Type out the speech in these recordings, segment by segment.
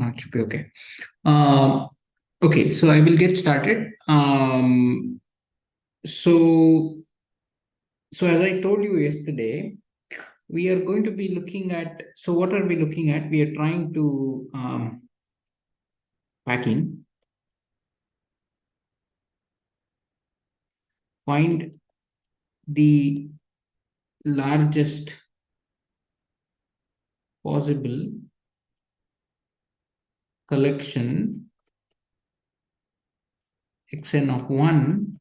That should be okay. Okay, so I will get started. So as I told you yesterday, we are going to be looking at, so what are we looking at? We are trying to packing, find the largest possible collection xn of 1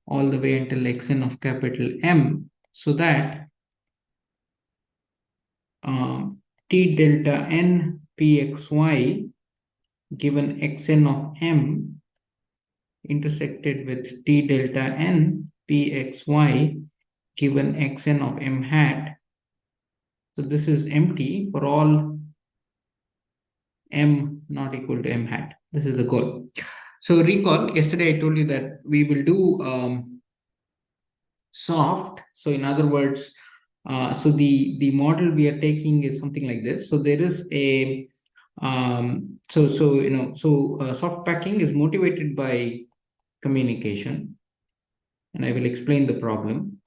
all the way until xn of capital M, so that T delta n pxy given xn of M intersected with T delta n pxy given xn of M hat. So this is empty for all M not equal to M hat. This is the goal. So recall, yesterday I told you that we will do soft. So in other words, so the model we are taking is something like this. So there is a soft packing is motivated by communication, and I will explain the problem.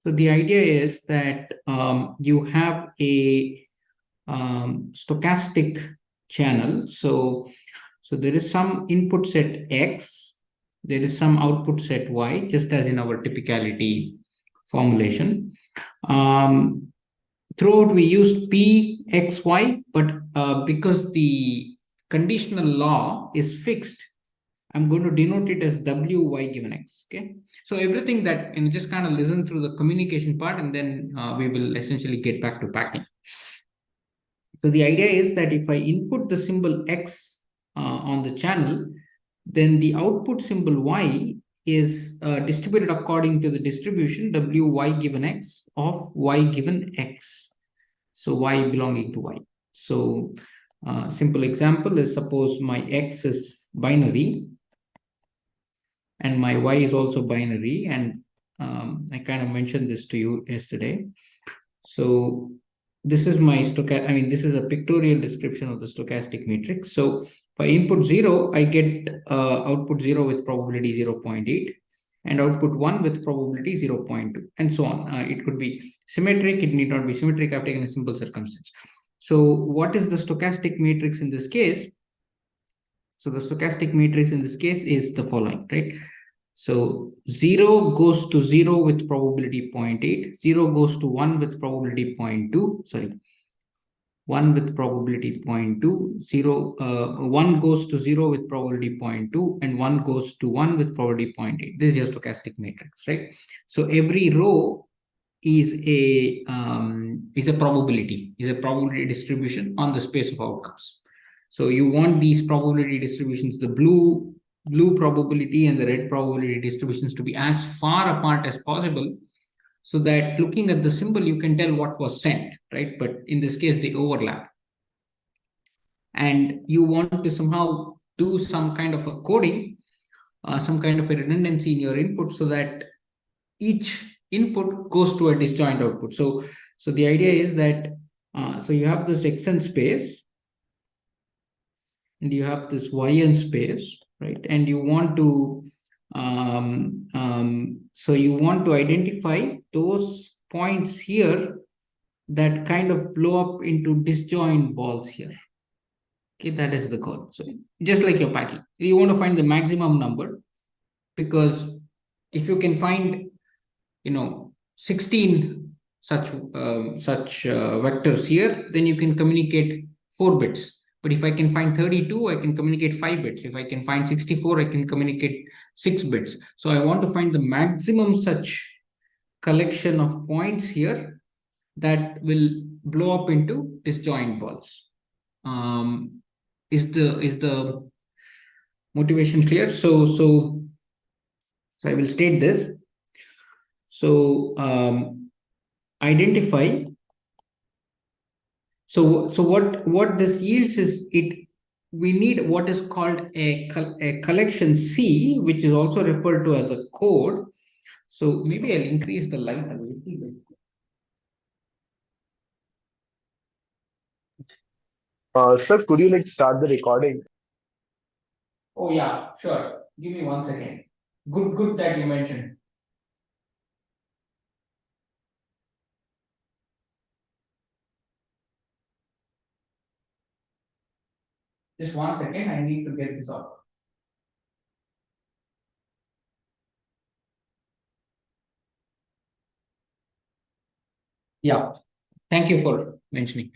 So the idea is that you have a stochastic channel. So there is some input set X, there is some output set Y, just as in our typicality formulation. Throughout we used P, X, Y, but because the conditional law is fixed, I'm going to denote it as WY given X. Okay. So everything that, and just kind of listen through the communication part, and then we will essentially get back to packing. So the idea is that if I input the symbol X on the channel, then the output symbol Y is distributed according to the distribution WY given X of Y given X. So Y belonging to Y. So simple example is, suppose my X is binary and my Y is also binary, and I kind of mentioned this to you yesterday. So this is my this is a pictorial description of the stochastic matrix. So if I input 0, I get output 0 with probability 0.8 and output 1 with probability 0.2 and so on. It could be symmetric, it need not be symmetric. I've taken a simple circumstance. So what is the stochastic matrix in this case? So the stochastic matrix in this case is the following, right? So 0 goes to 0 with probability 0.8, 0 goes to 1 with probability 0.2, sorry, 1 with probability 0.2, 1 goes to 0 with probability 0.2, and 1 goes to 1 with probability 0.8. This is your stochastic matrix, right? So every row is a probability distribution on the space of outcomes. So you want these probability distributions, the blue probability and the red probability distributions, to be as far apart as possible, so that looking at the symbol you can tell what was sent, right? But in this case they overlap, and you want to somehow do some kind of a coding, some kind of a redundancy in your input, so that each input goes to a disjoint output. So the idea is that so you have this xn space and you have this yn space, right? And you want to so you want to identify those points here that kind of blow up into disjoint balls here. Okay, that is the goal. So just like your packing, you want to find the maximum number, because if you can find 16 such vectors here, then you can communicate 4 bits. But if I can find 32, I can communicate 5 bits. If I can find 64, I can communicate 6 bits. So I want to find the maximum such collection of points here that will blow up into disjoint balls. Is the motivation clear? So I will state this. So identify. So what this yields is we need what is called a collection C, which is also referred to as a code. So maybe I'll increase the light a little bit. Sir, could you start the recording? Oh yeah, sure. Give me 1 second. Good that you mentioned. Just 1 second, I need to get this off. Yeah, thank you for mentioning.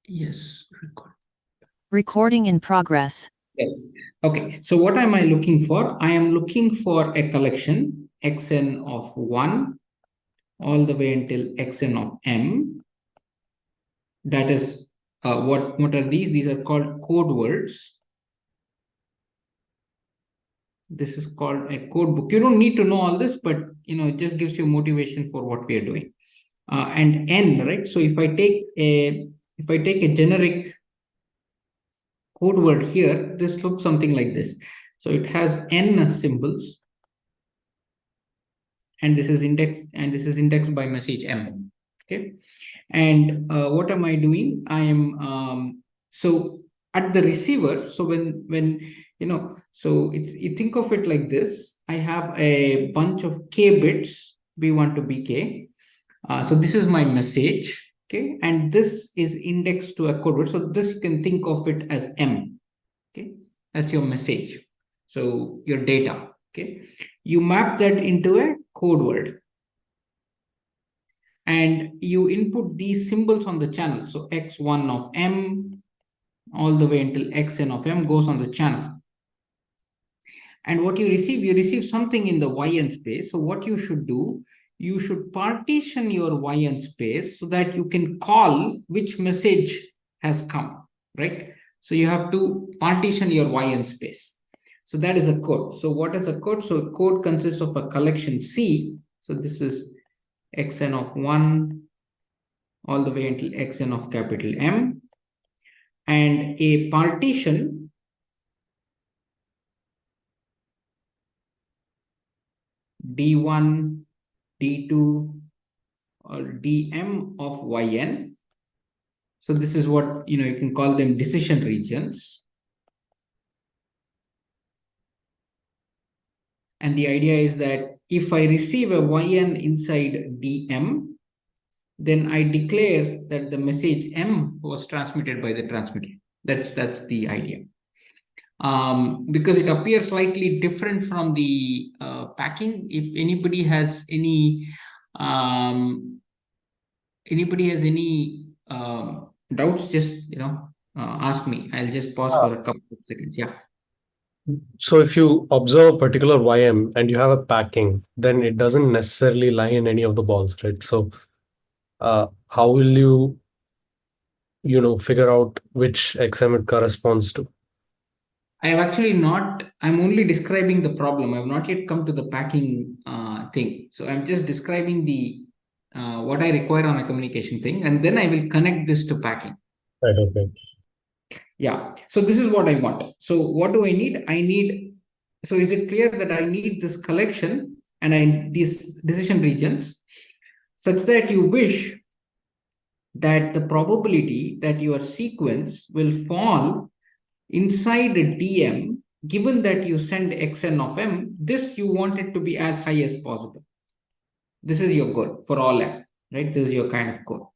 Yes, record. Recording in progress. Yes. Okay. So what am I looking for? I am looking for a collection xn of 1 all the way until xn of m. That is what are these? These are called code words. This is called a code book. You don't need to know all this, but it just gives you motivation for what we are doing. And n, right? So if I take a generic code word here, this looks something like this. So it has n symbols, and this is indexed by message m. Okay, and what am I doing? I am so at the receiver. So when so you think of it like this. I have a bunch of k bits, b1 to bk. So this is my message, okay, and this is indexed to a code word. So this you can think of it as m. Okay, that's your message. So your data. Okay, you map that into a code word, and you input these symbols on the channel. So x1 of m all the way until xn of m goes on the channel. And what you receive something in the yn space. So what you should do, you should partition your yn space so that you can call which message has come, right? So you have to partition your yn space. So that is a code. So what is a code? So a code consists of a collection C. So this is xn of 1 all the way until xn of capital M, and a partition d1, d2, or dm of yn. So this is what you can call them decision regions. And the idea is that if I receive a yn inside dm, then I declare that the message m was transmitted by the transmitter. That's the idea. Because it appears slightly different from the packing. If anybody has any doubts, just ask me. I'll just pause for a couple of seconds. Yeah. So if you observe a particular YM and you have a packing, then it doesn't necessarily lie in any of the balls, right? So how will you figure out which XM it corresponds to? I have actually not, I'm only describing the problem. I've not yet come to the packing thing. So I'm just describing the what I require on a communication thing, and then I will connect this to packing. Right, okay. Yeah. So this is what I want. So what do I need? So is it clear that I need this collection and these decision regions such that you wish that the probability that your sequence will fall inside a DM, given that you send xn of m, this you want it to be as high as possible. This is your goal for all m, right? This is your kind of goal.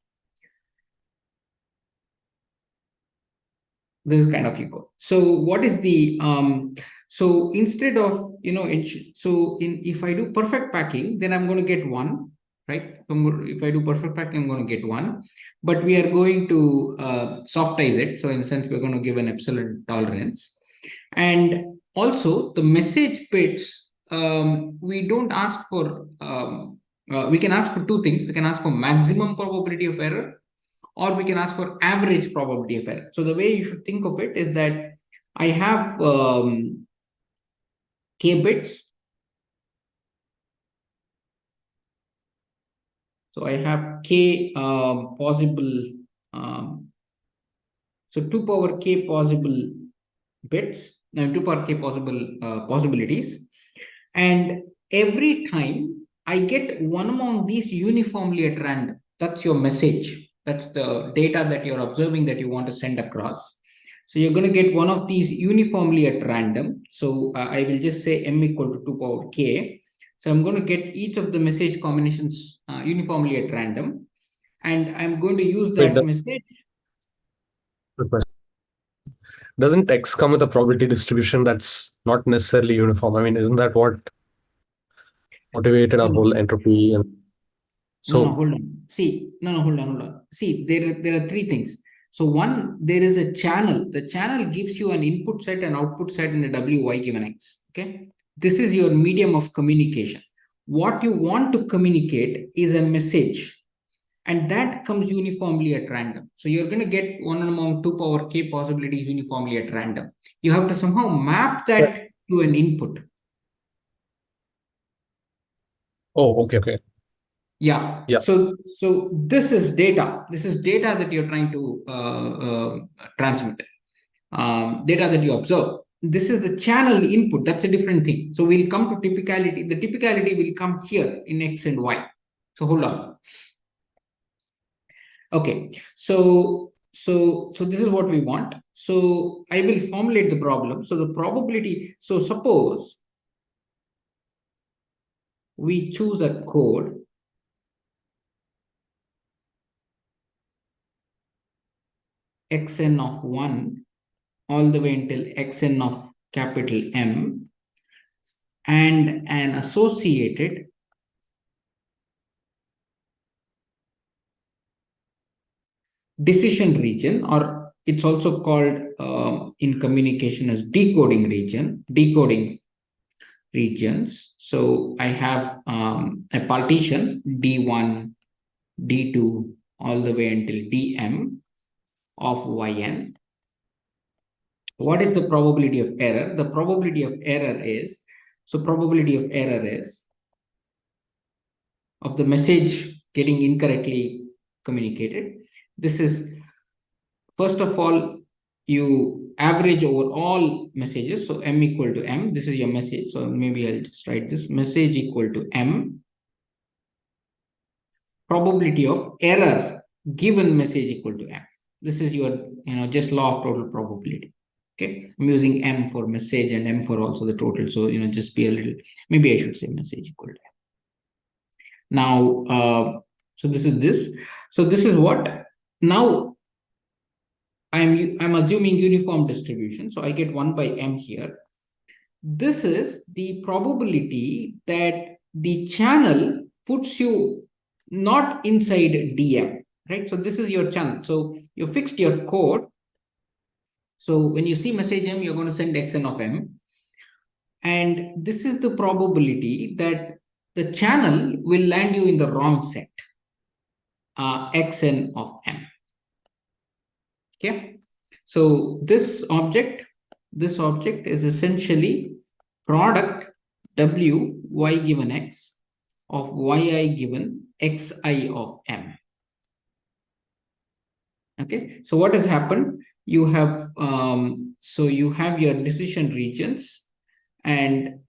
This is kind of your goal. So what is the so instead of if I do perfect packing, then I'm going to get 1, right? If I do perfect packing, I'm going to get 1, but we are going to softize it. So in a sense, we're going to give an epsilon tolerance. And also the message bits, we don't ask for we can ask for two things. We can ask for maximum probability of error, or we can ask for average probability of error. So the way you should think of it is that I have k bits. So I have k possible, so 2 power k possible bits, 2 power k possible possibilities, and every time I get one among these uniformly at random. That's your message. That's the data that you're observing that you want to send across. So you're going to get one of these uniformly at random. So I will just say m equal to 2 power k. So I'm going to get each of the message combinations uniformly at random. And I'm going to use Wait, that message. good question. Doesn't X come with a probability distribution that's not necessarily uniform? I mean, isn't that what motivated our whole entropy? And No, so, hold on. See, hold on. See, there are three things. So one, there is a channel. The channel gives you an input set and output set in a WY given X. Okay. This is your medium of communication. What you want to communicate is a message, and that comes uniformly at random. So you're going to get one among 2 power k possibilities uniformly at random. You have to somehow map that to an input. oh, okay. Yeah. Yeah. So this is data. This is data that you're trying to transmit. Data that you observe. This is the channel input. That's a different thing. So we'll come to typicality. The typicality will come here in X and Y. So hold on. Okay. So this is what we want. So I will formulate the problem. So the probability. So suppose we choose a code xn of 1 all the way until xn of capital M and an associated decision region, or it's also called in communication as decoding regions. So I have a partition D1, D2 all the way until Dm of yn. What is the probability of error? The probability of error is, of the message getting incorrectly communicated. This is, first of all, you average over all messages. So m equal to m. This is your message. So maybe I'll just write this message equal to m. Probability of error given message equal to m. This is your, just law of total probability. Okay, I'm using m for message and m for also the total. So, just be a little, maybe I should say message equal to m. Now, so this is this. So this is what, now I'm assuming uniform distribution. So I get 1 by m here. This is the probability that the channel puts you not inside dm, right? So this is your channel. So you fixed your code. So when you see message m, you're going to send xn of m. And this is the probability that the channel will land you in the wrong set, xn of m. Okay. So this object is essentially product w y given x of yi given xi of m. Okay. So what has happened? You have you have your decision regions, and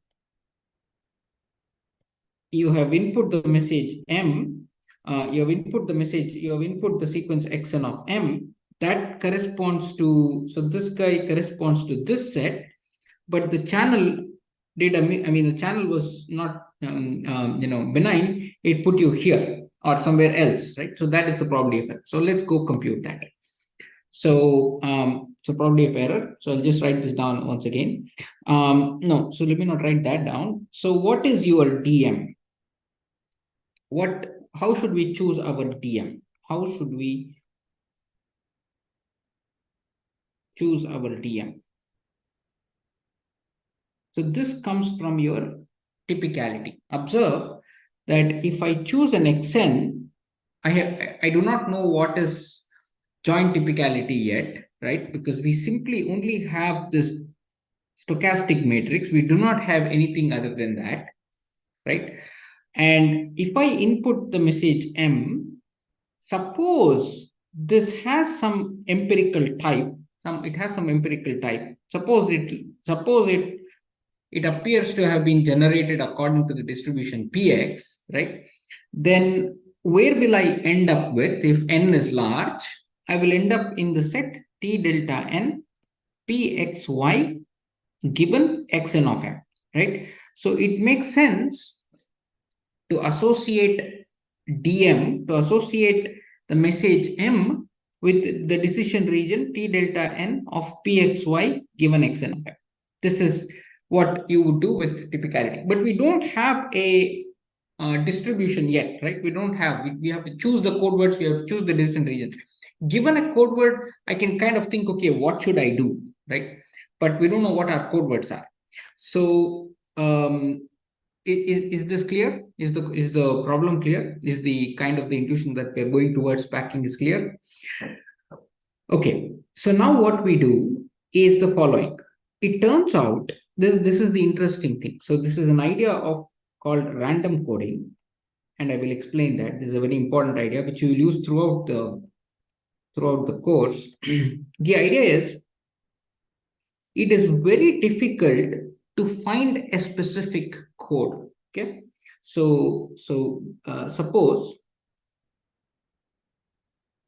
you have input the message m. You have input the sequence xn of m. That corresponds to, so this guy corresponds to this set, but the channel data, the channel was not, benign. It put you here or somewhere else, right? So that is the probability of error. So let's go compute that. So, probability of error. So I'll just write this down once again. No, so let me not write that down. So what is your DM? How should we choose our DM? How should we choose our DM? So this comes from your typicality. Observe that if I choose an xn, I do not know what is joint typicality yet, right? Because we simply only have this stochastic matrix. We do not have anything other than that, right? And if I input the message m, suppose this has some empirical type. It has some empirical type. Suppose it it appears to have been generated according to the distribution Px, right? Then where will I end up with if n is large? I will end up in the set T delta n Pxy given xn of m, right? So it makes sense to associate dm, to associate the message m with the decision region T delta n of Pxy given xn of m. This is what you would do with typicality. But we don't have a distribution yet, right? We don't have, we have to choose the code words, we have to choose the decision regions. Given a code word, I can kind of think, okay, what should I do, right? But we don't know what our code words are. So is this clear? Is the problem clear? Is the kind of the intuition that we're going towards packing is clear? Okay, so now what we do is the following. It turns out this is the interesting thing. So this is an idea of called random coding, and I will explain that. This is a very important idea which you will use throughout the course. The idea is it is very difficult to find a specific code. Okay, so suppose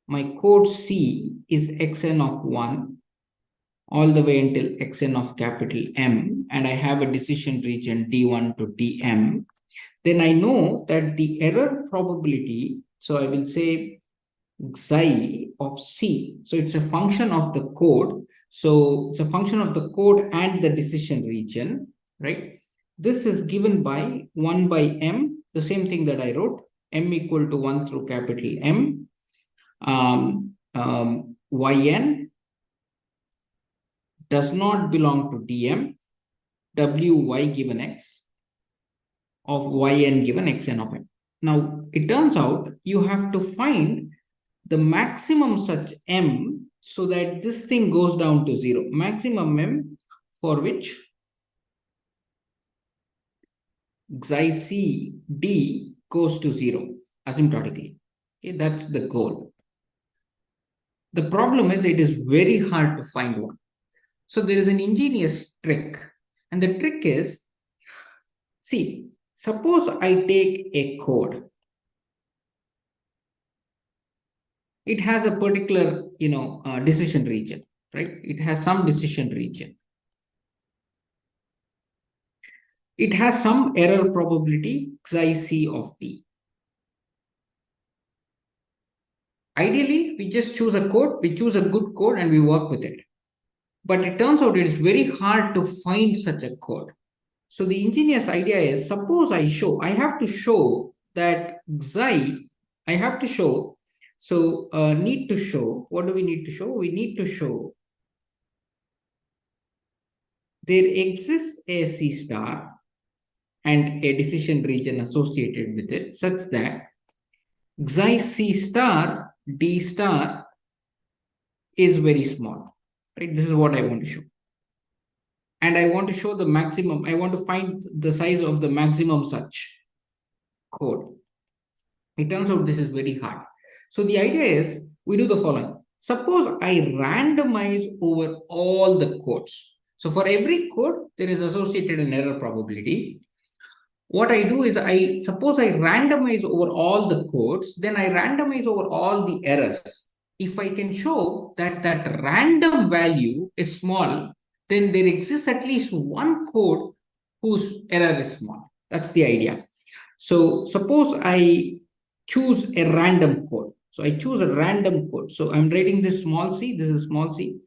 my code C is xn of 1 all the way until xn of capital M, and I have a decision region D1 to Dm, then I know that the error probability, so I will say xi of C, so it's a function of the code. So it's a function of the code and the decision region, right? This is given by 1 by m, the same thing that I wrote, m equal to 1 through capital M, yn does not belong to Dm, wy given x of yn given xn of m. Now, it turns out you have to find the maximum such m so that this thing goes down to 0. Maximum m for which xi c d goes to 0 asymptotically. Okay, that's the goal. The problem is it is very hard to find one. So there is an ingenious trick, and the trick is, see, suppose I take a code. It has a particular, decision region, right? It has some decision region. It has some error probability xi c of d. Ideally, we just choose a code, we choose a good code and we work with it. But it turns out it is very hard to find such a code. So the ingenious idea is, suppose I have to show that xi, I have to show, so need to show, what do we need to show? We need to show there exists a C star and a decision region associated with it such that xi C star D star is very small, right? This is what I want to show. And I want to show the maximum, I want to find the size of the maximum such code. It turns out this is very hard. So the idea is, we do the following. Suppose I randomize over all the codes. So for every code, there is associated an error probability. What I do is, suppose I randomize over all the codes, then I randomize over all the errors. If I can show that that random value is small, then there exists at least one code whose error is small. That's the idea. So suppose I choose a random code. So I choose a random code. So I'm writing this small c, this is small c.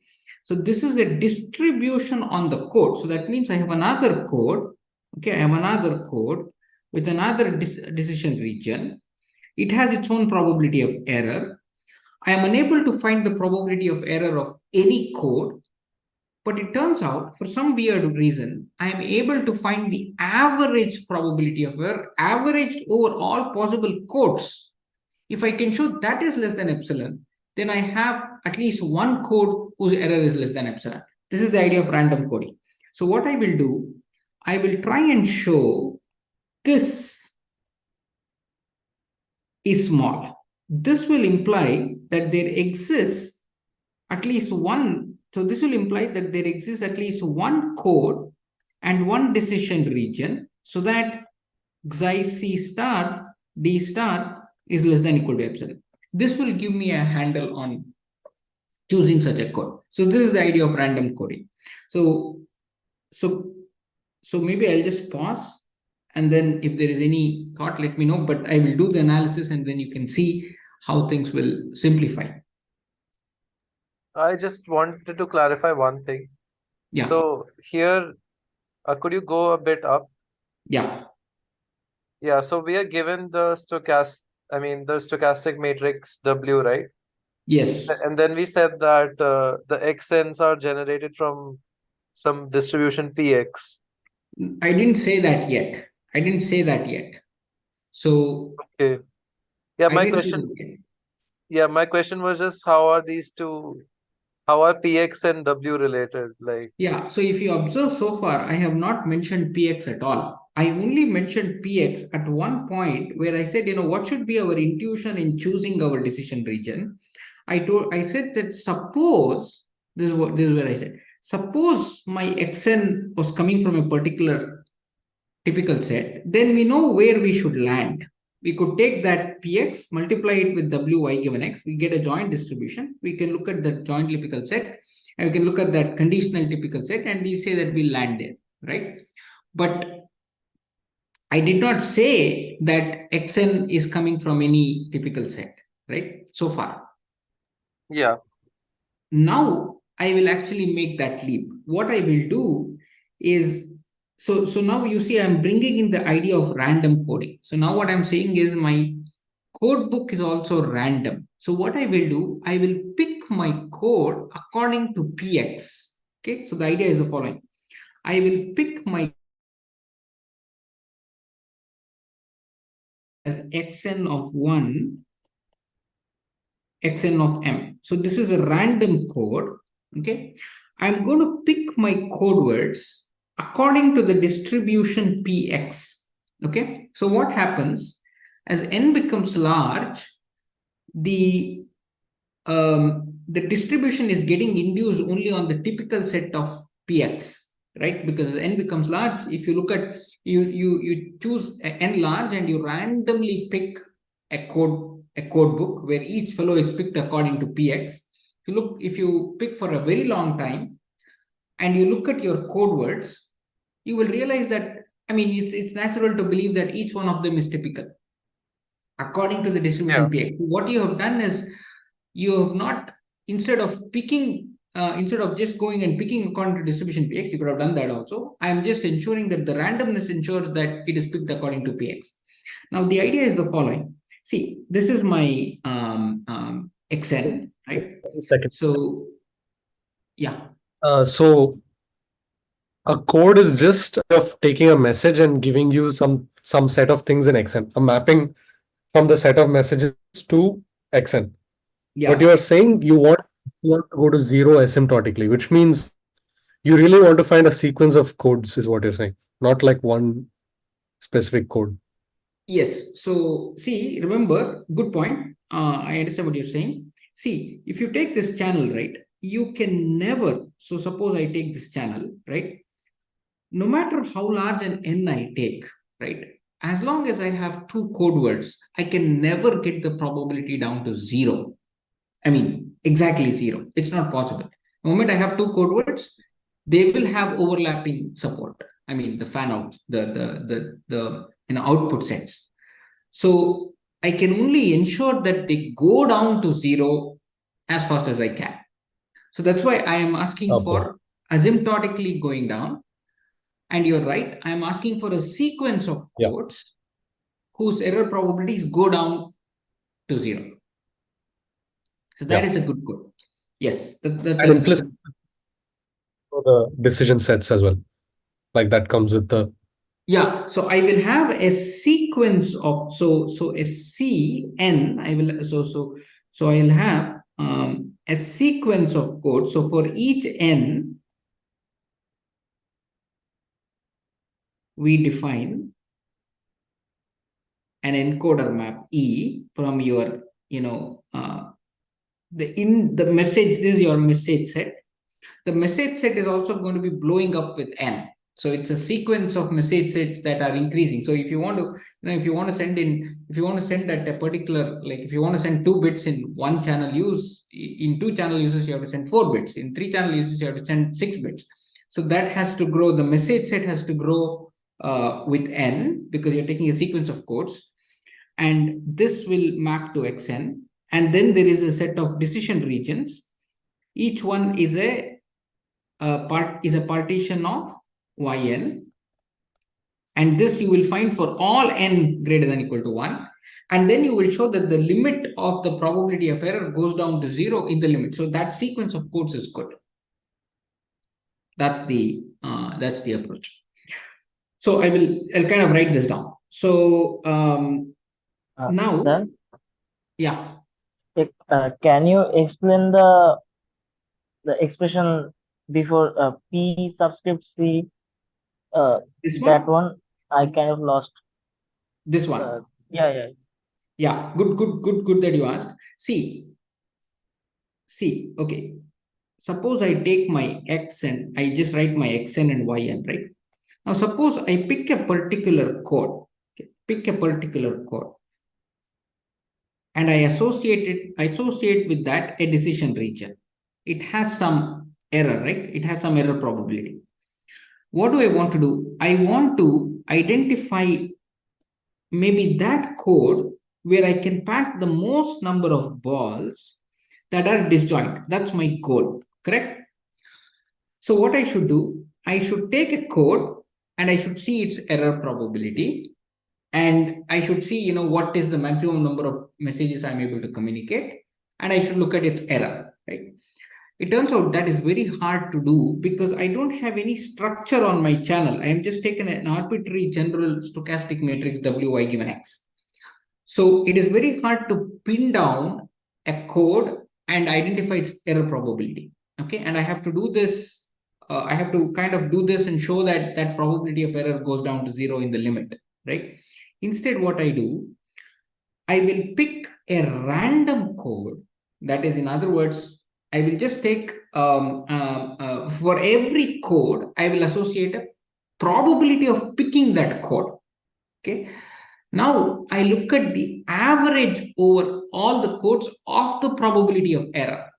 So this is a distribution on the code. So that means I have another code. Okay, I have another code with another decision region. It has its own probability of error. I am unable to find the probability of error of any code. But it turns out, for some weird reason, I am able to find the average probability of error averaged over all possible codes. If I can show that is less than epsilon, then I have at least one code whose error is less than epsilon. This is the idea of random coding. So what I will do, I will try and show this is small. This will imply that there exists at least one. So this will imply that there exists at least one code and one decision region so that xi c star d star is less than equal to epsilon. This will give me a handle on choosing such a code. So this is the idea of random coding. So maybe I'll just pause, and then if there is any thought, let me know, but I will do the analysis and then you can see how things will simplify. I just wanted to clarify one thing. Yeah. So here, could you go a bit up? Yeah. Yeah, so we are given the stochastic matrix W, right? Yes. And then we said that the xn's are generated from some distribution Px. I didn't say that yet. I didn't say that yet. So Okay. Yeah, I my didn't say question. that yet. Yeah, my question was just how are Px and W related? Like, Yeah, so if you observe so far, I have not mentioned PX at all. I only mentioned PX at one point where I said, what should be our intuition in choosing our decision region? I said that suppose, this is where I said, suppose my XN was coming from a particular typical set, then we know where we should land. We could take that Px, multiply it with Wy given x, we get a joint distribution. We can look at the joint typical set, and we can look at that conditional typical set, and we say that we land there, right? But I did not say that Xn is coming from any typical set, right? So far. yeah. Now I will actually make that leap. What I will do is, so now you see I'm bringing in the idea of random coding. So now what I'm saying is my code book is also random. So what I will do, I will pick my code according to Px. Okay, so the idea is the following. I will pick my as xn of 1, xn of m. So this is a random code. Okay, I'm going to pick my code words according to the distribution Px. Okay, so what happens as n becomes large, the distribution is getting induced only on the typical set of Px, right? Because as n becomes large, if you look at you choose n large and you randomly pick a code book where each fellow is picked according to Px. If you pick for a very long time and you look at your code words, you will realize that, I mean, it's natural to believe that each one of them is typical according to the distribution Px. What you have done is you have not, instead of just going and picking according to distribution Px, you could have done that also. I am just ensuring that the randomness ensures that it is picked according to Px. Now, the idea is the following. See, this is my Xn, right? Second. So, yeah. So a code is just of taking a message and giving you some set of things in Xn, a mapping from the set of messages to Xn. Yeah. But you are saying you want to go to 0 asymptotically, which means you really want to find a sequence of codes, is what you're saying, not like one specific code. Yes. So, see, remember, good point. I understand what you're saying. See, if you take this channel, right, you can never, so suppose I take this channel, right, no matter how large an n I take, right, as long as I have two code words, I can never get the probability down to 0. I mean, exactly 0. It's not possible. The moment I have two code words, they will have overlapping support. I mean, the fan out, the output sets. So I can only ensure that they go down to 0 as fast as I can. So that's why I am asking for asymptotically going down. And you're right, I am asking for a sequence of codes whose error probabilities go down to 0. So that is a good code. Yes, that's and implicit for the decision sets as well. Like that comes with the. Yeah, so I will have a sequence of so a Cn. I will so I'll have a sequence of code. So for each n, we define an encoder map E from your the message. This is your message set. The message set is also going to be blowing up with n. So it's a sequence of message sets that are increasing. So if you want to, if you want to send at a particular, like if you want to send 2 bits in one channel use, in 2 channel uses, you have to send 4 bits. In 3 channel uses, you have to send 6 bits. So that has to grow, the message set has to grow with n, because you're taking a sequence of codes. And this will map to xn. And then there is a set of decision regions. Each one is a partition of yn, and this you will find for all n greater than equal to 1, and then you will show that the limit of the probability of error goes down to 0 in the limit. So that sequence of codes is good. That's the approach. So I'll kind of write this down. So now, Sir, yeah, can you explain the expression before P subscript C? this That one, one I kind of lost. this one. Yeah. Yeah, good that you asked. See, okay. Suppose I take my x and I just write my xn and yn, right? Now, suppose I pick a particular code, and I associate with that a decision region. It has some error, right? It has some error probability. What do I want to do? I want to identify maybe that code where I can pack the most number of balls that are disjoint. That's my goal, correct? So what I should do, I should take a code and I should see its error probability, and I should see, what is the maximum number of messages I'm able to communicate, and I should look at its error, right? It turns out that is very hard to do because I don't have any structure on my channel. I am just taken an arbitrary general stochastic matrix Wy given x. So it is very hard to pin down a code and identify its error probability. Okay, and I have to do this. I have to kind of do this and show that that probability of error goes down to 0 in the limit, right? Instead, what I do, I will pick a random code. That is, in other words, I will just take, for every code, I will associate a probability of picking that code. Okay. Now I look at the average over all the codes of the probability of error.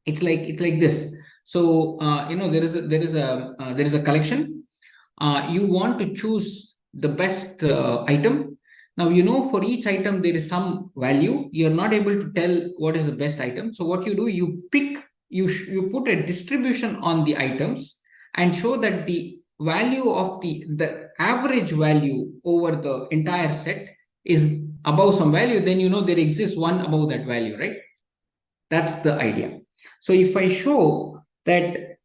It's like this. So there is a collection. You want to choose the best item. Now, for each item, there is some value. You're not able to tell what is the best item. So what you do, you put a distribution on the items and show that the value of the average value over the entire set is above some value. Then, there exists one above that value, right? That's the idea. So if I show that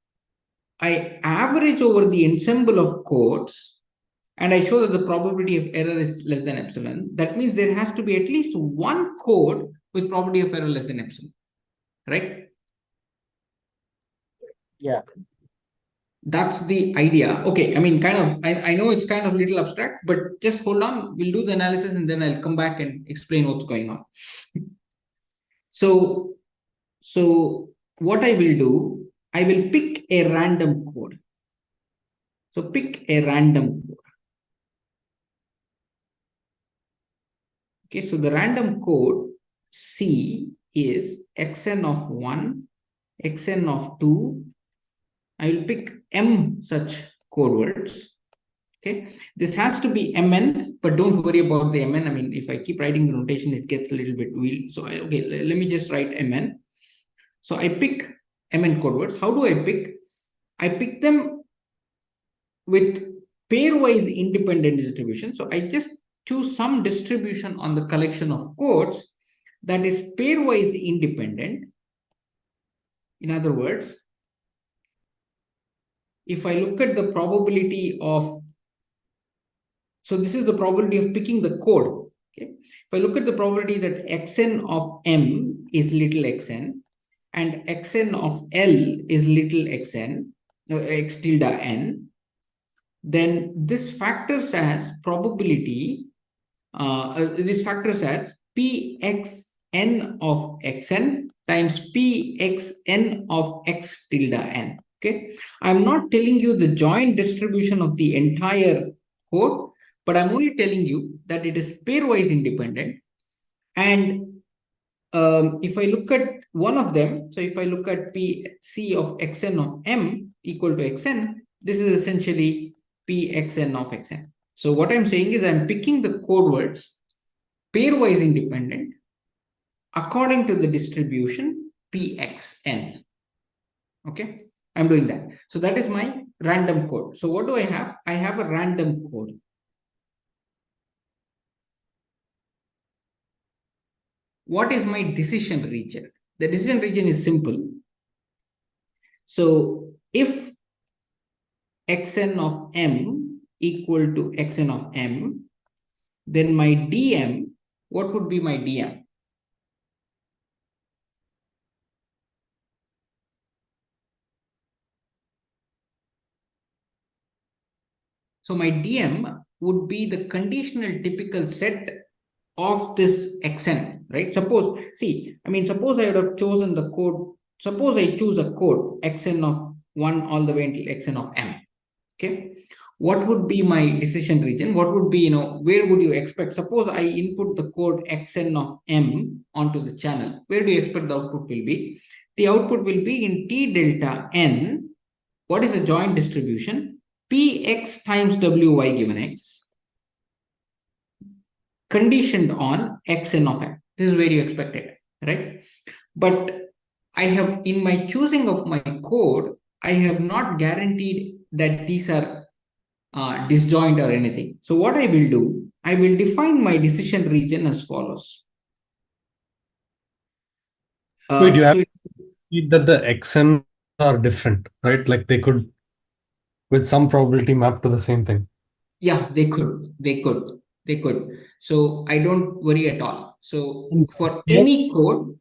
I average over the ensemble of codes, and I show that the probability of error is less than epsilon, that means there has to be at least one code with probability of error less than epsilon, right? Yeah. That's the idea. Okay, I mean, I know it's kind of a little abstract, but just hold on. We'll do the analysis and then I'll come back and explain what's going on. So what I will do, I will pick a random code. So pick a random code. Okay, so the random code C is xn of 1, xn of 2. I will pick m such code words. Okay, this has to be mn, but don't worry about the mn. I mean, if I keep writing the notation, it gets a little bit weird. So okay, let me just write mn. So I pick mn code words. How do I pick? I pick them with pairwise independent distribution. So I just choose some distribution on the collection of codes that is pairwise independent. In other words, if I look at the probability of, so this is the probability of picking the code. Okay, if I look at the probability that xn of m is little xn and xn of l is little xn, x tilde n, then this factors as probability. This factors as pxn of xn times pxn of x tilde n. Okay, I'm not telling you the joint distribution of the entire code, but I'm only telling you that it is pairwise independent. And if I look at one of them, so if I look at Pc of xn of m equal to xn, this is essentially Pxn of xn. So what I'm saying is I'm picking the code words pairwise independent according to the distribution Pxn. Okay, I'm doing that. So that is my random code. So what do I have? I have a random code. What is my decision region? The decision region is simple. So if xn of m equal to xn of m, then my dm, what would be my dm? So my dm would be the conditional typical set of this xn, right? Suppose, suppose I would have chosen the code, suppose I choose a code xn of 1 all the way until xn of m. Okay, what would be my decision region? What would be, where would you expect? Suppose I input the code xn of m onto the channel. Where do you expect the output will be? The output will be in T delta n. What is the joint distribution? Px times wy given x conditioned on xn of m. This is where you expect it, right? But I have, in my choosing of my code, I have not guaranteed that these are disjoint or anything. So what I will do, I will define my decision region as follows. Wait, you have So that the xn are different, right? Like they could, with some probability, map to the same thing. yeah, they could. So I don't worry at all. So for any code,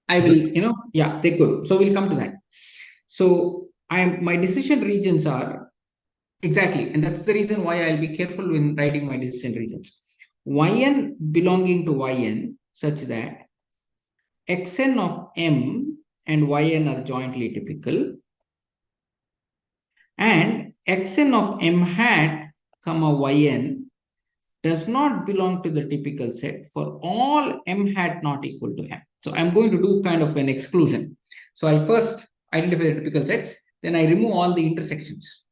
I will, yeah, they could. So we'll come to that. So my decision regions are exactly, and that's the reason why I'll be careful when writing my decision regions. Yn belonging to Yn such that xn of m and yn are jointly typical, and xn of m hat comma yn does not belong to the typical set for all m hat not equal to m. So I'm going to do kind of an exclusion. So I first identify the typical sets, then I remove all the intersections.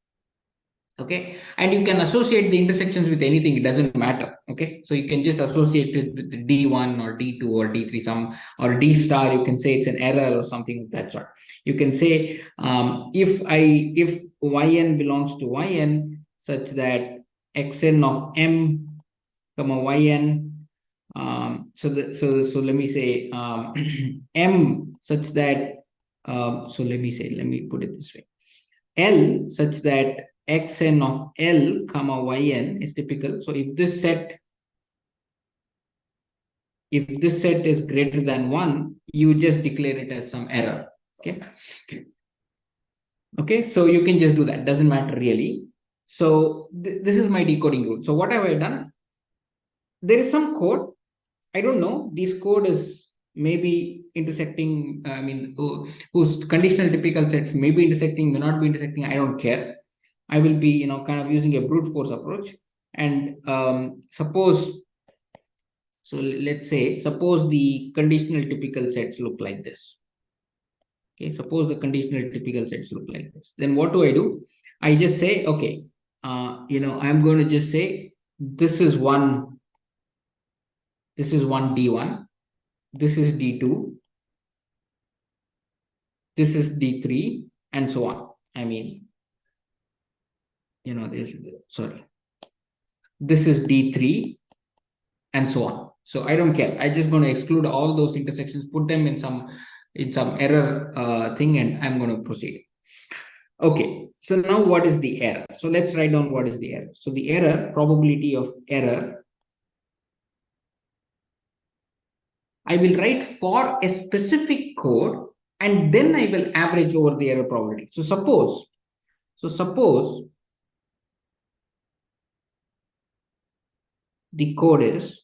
Okay, and you can associate the intersections with anything, it doesn't matter. Okay, so you can just associate it with the d1 or d2 or d3 some, or d star, you can say it's an error or something of that sort. You can say if yn belongs to yn such that xn of m comma yn, so let me say m such that let me put it this way, L such that xn of L comma yn is typical. So if this set is greater than 1, you just declare it as some error. Okay, so you can just do that, doesn't matter really. So this is my decoding rule. So what have I done? There is some code, I don't know, this code is maybe intersecting, whose conditional typical sets may be intersecting, may not be intersecting, I don't care. I will be, kind of using a brute force approach. And suppose the conditional typical sets look like this. Okay, suppose the conditional typical sets look like this. Then what do? I just say, okay, I'm going to just say this is one D1, this is D2, this is D3, and so on. This is D3 and so on. So I don't care. I'm just going to exclude all those intersections, put them in some error thing, and I'm going to proceed. Okay, so now what is the error? So let's write down what is the error. So the error, probability of error, I will write for a specific code, and then I will average over the error probability. So suppose the code is,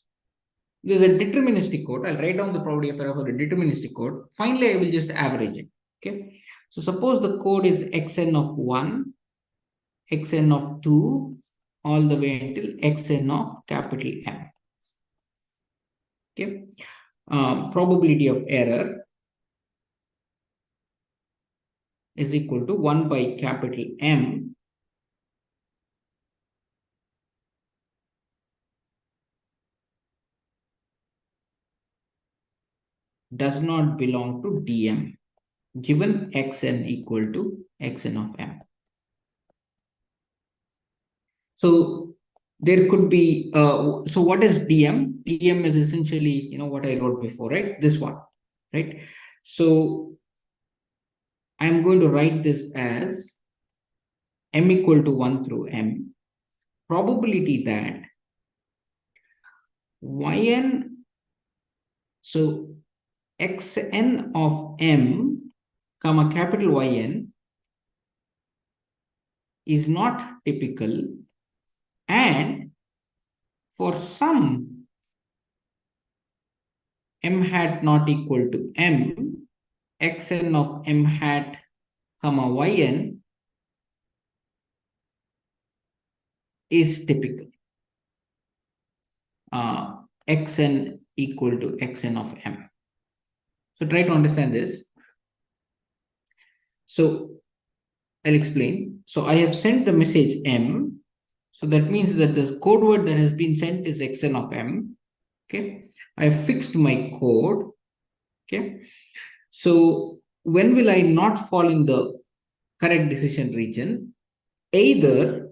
there's a deterministic code. I'll write down the probability of error for the deterministic code. Finally, I will just average it. Okay, so suppose the code is xn of 1, xn of 2, all the way until xn of capital M. Okay, probability of error is equal to 1 by capital M does not belong to Dm, given xn equal to xn of M. So there could be, so what is Dm? Dm is essentially, what I wrote before, right? This one, right? So I'm going to write this as M equal to 1 through M. Probability that yn, so xn of M, comma capital Yn is not typical, and for some M hat not equal to M, xn of M hat, comma Yn is typical. Xn equal to xn of M. So try to understand this. So I'll explain. So I have sent the message M. So that means that this code word that has been sent is xn of M. Okay. I have fixed my code. Okay. So when will I not fall in the correct decision region? Either,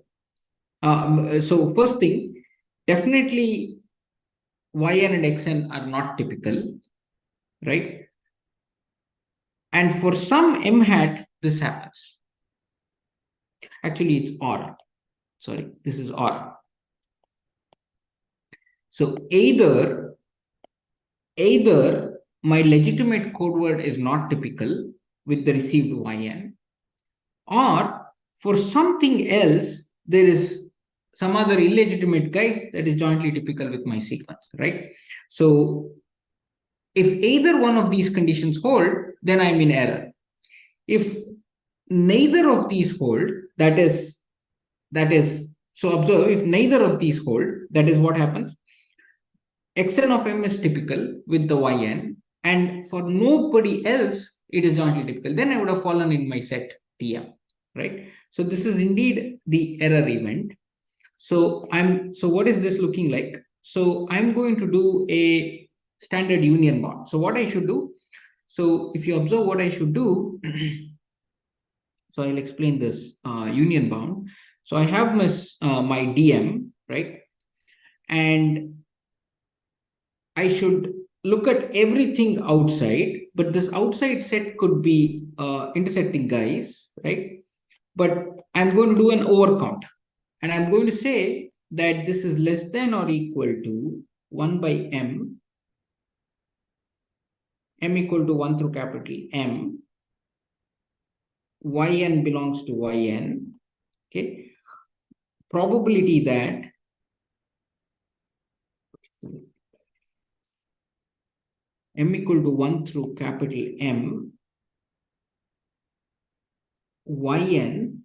so first thing, definitely Yn and Xn are not typical, right? And for some M hat, this happens. Actually, it's OR. Sorry, this is OR. So either my legitimate code word is not typical with the received Yn, or for something else, there is some other illegitimate guy that is jointly typical with my sequence, right? So if either one of these conditions hold, then I'm in error. If neither of these hold, that is, so observe, if neither of these hold, that is what happens. Xn of M is typical with the Yn, and for nobody else, it is jointly typical. Then I would have fallen in my set Tm, right? So this is indeed the error event. So what is this looking like? So I'm going to do a standard union bound. So what I should do, so if you observe what I should do, so I'll explain this union bound. So I have my DM, right? And I should look at everything outside, but this outside set could be intersecting guys, right? But I'm going to do an overcount, and I'm going to say that this is less than or equal to 1 by M equal to 1 through capital M, Yn belongs to Yn, okay? Probability that M equal to 1 through capital M, Yn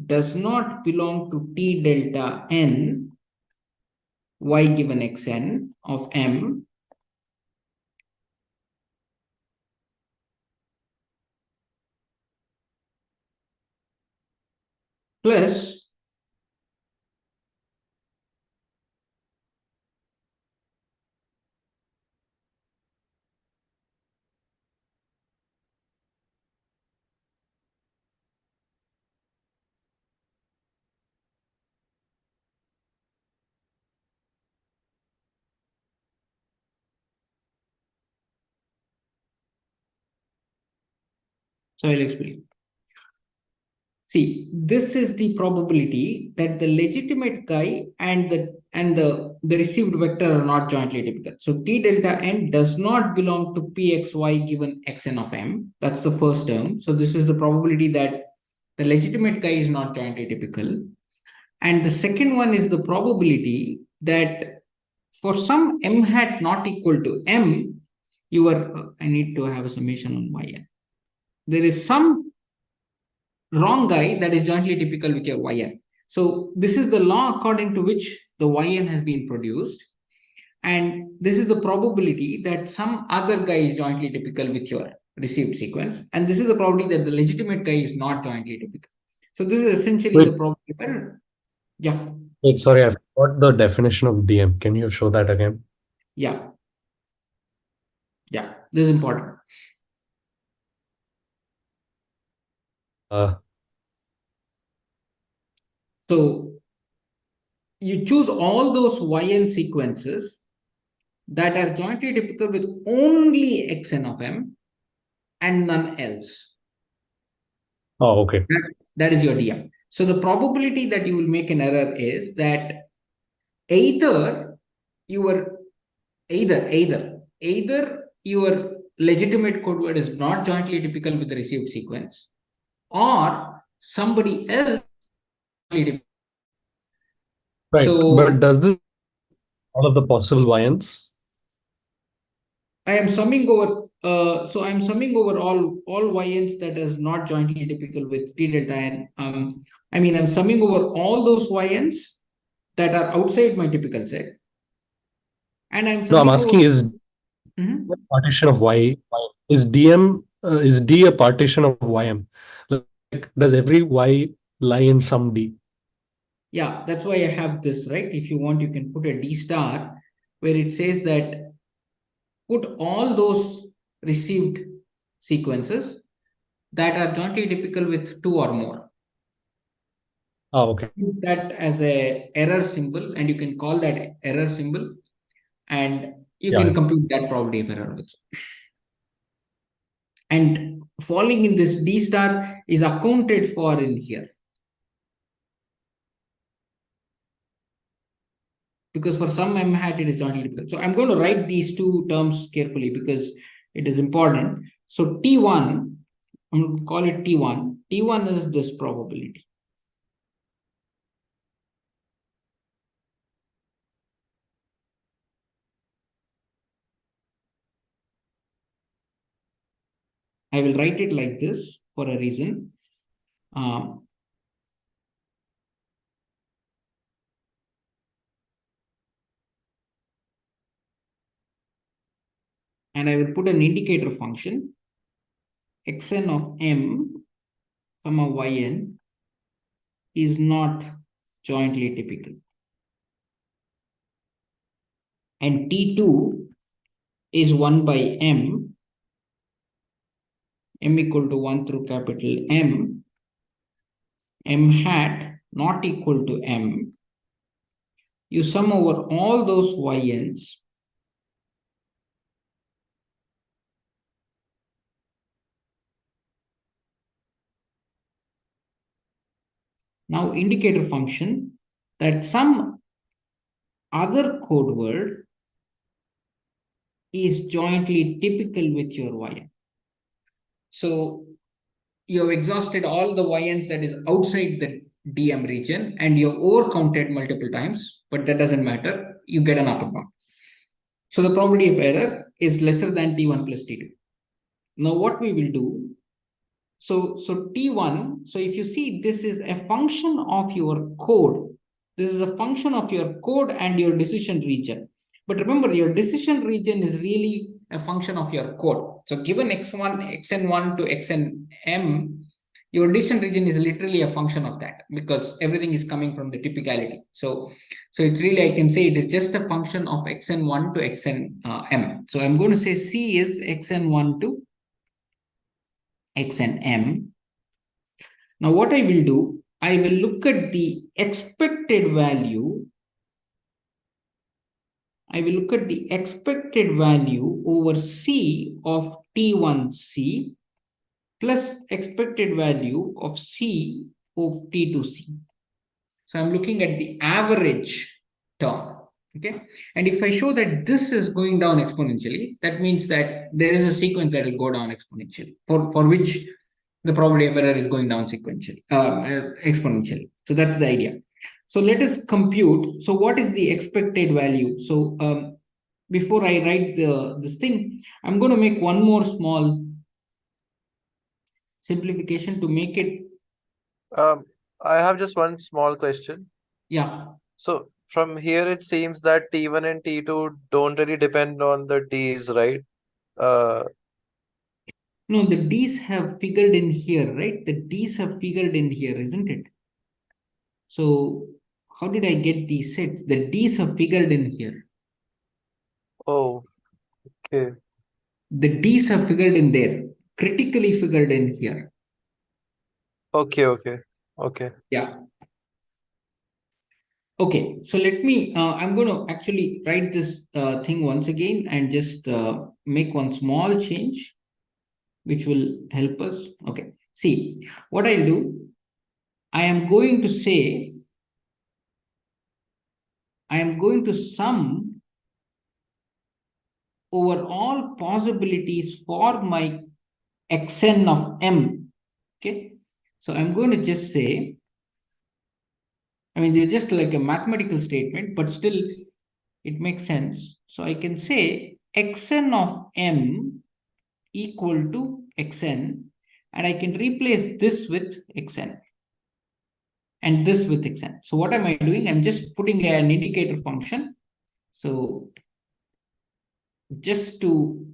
does not belong to T delta N, Y given Xn of M, plus so I'll explain. See, this is the probability that the legitimate guy and the received vector are not jointly typical. So T delta N does not belong to Pxy given Xn of M. That's the first term. So this is the probability that the legitimate guy is not jointly typical. And the second one is the probability that for some M hat not equal to M, I need to have a summation on Yn. there is some wrong guy that is jointly typical with your yn. So this is the law according to which the yn has been produced. And this is the probability that some other guy is jointly typical with your received sequence. And this is the probability that the legitimate guy is not jointly typical. So this is essentially Wait. the probability of error. Yeah, Wait, sorry, I forgot the definition of DM. Can you show that again? yeah. Yeah, this is important. So you choose all those yn sequences that are jointly typical with only xn of m and none else. Oh, okay. That is your DM. So the probability that you will make an error is that either your legitimate code word is not jointly typical with the received sequence, or somebody else. Right. So But does this all of the possible YNs? I am summing over. So I'm summing over all YNs that is not jointly typical with T delta n. I mean, I'm summing over all those YNs that are outside my typical set. And I'm No, I'm summing asking over. is Mhm. partition of Y is DM is D a partition of YM? Like, does every Y lie in some D? Yeah, that's why I have this, right? If you want, you can put a D star where it says that put all those received sequences that are jointly typical with 2 or more. Oh, okay. Use that as a error symbol, and you can call that error symbol, and you Yeah. can compute that probability of error also. And falling in this D star is accounted for in here. Because for some m hat it is jointly typical. So I'm going to write these two terms carefully because it is important. So T1, I'm going to call it T1. T1 is this probability. I will write it like this for a reason. And I will put an indicator function xn of m comma yn is not jointly typical. And T2 is 1 by m equal to 1 through capital M hat not equal to m. You sum over all those YNs. Now indicator function that some other code word is jointly typical with your YN. So you have exhausted all the YNs that is outside the DM region and you have overcounted multiple times, but that doesn't matter. You get an upper bound. So the probability of error is lesser than T1 plus T2. Now what we will do, so T1, so if you see this is a function of your code. This is a function of your code and your decision region. But remember, your decision region is really a function of your code. So given x1, xn1 to xnm, your decision region is literally a function of that because everything is coming from the typicality. So it's really, I can say it is just a function of xn1 to xnm. So I'm going to say C is xn1 to xnm. Now what I will do, I will look at the expected value. I will look at the expected value over C of T1C plus expected value of C of T2C. So I'm looking at the average term. Okay. And if I show that this is going down exponentially, that means that there is a sequence that will go down exponentially for which the probability of error is going down sequentially, exponentially. So that's the idea. So let us compute. So what is the expected value? So before I write this thing, I'm going to make one more small simplification to make it, I have just one small question. yeah. So from here it seems that T1 and T2 don't really depend on the Ds, right? Uh, No, the D's have figured in here, right? The D's have figured in here, isn't it? So how did I get these sets? The D's have figured in here. oh, okay. The D's have figured in there, critically figured in here. Okay. Yeah. Okay, so let me, I'm going to actually write this thing once again and just make one small change, which will help us. Okay, see, what I'll do, I am going to say, I am going to sum over all possibilities for my xn of m. Okay, so I'm going to just say, I mean, it's just like a mathematical statement, but still it makes sense. So I can say xn of m equal to xn, and I can replace this with xn and this with xn. So what am I doing? I'm just putting an indicator function. So just to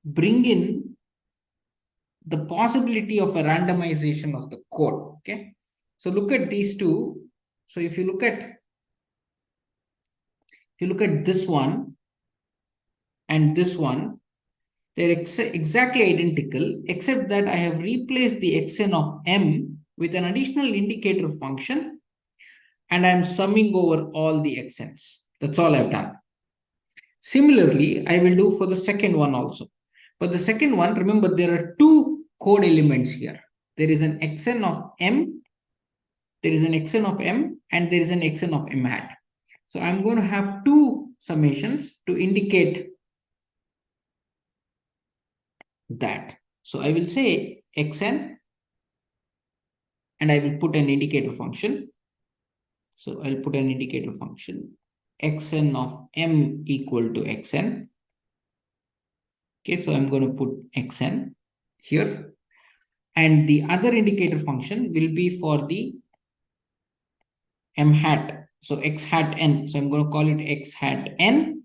bring in the possibility of a randomization of the code. Okay, so look at these two. So if you look at this one and this one, they're exactly identical, except that I have replaced the xn of m with an additional indicator function, and I'm summing over all the xn's. That's all I've done. Similarly, I will do for the second one also. But the second one, remember, there are two code elements here. There is an xn of m, there is an xn of m, and there is an xn of m hat. So I'm going to have two summations to indicate that. So I will say xn, and I will put an indicator function. So I'll put an indicator function, xn of m equal to xn. Okay, so I'm going to put xn here. And the other indicator function will be for the m hat. So x hat n. So I'm going to call it x hat n.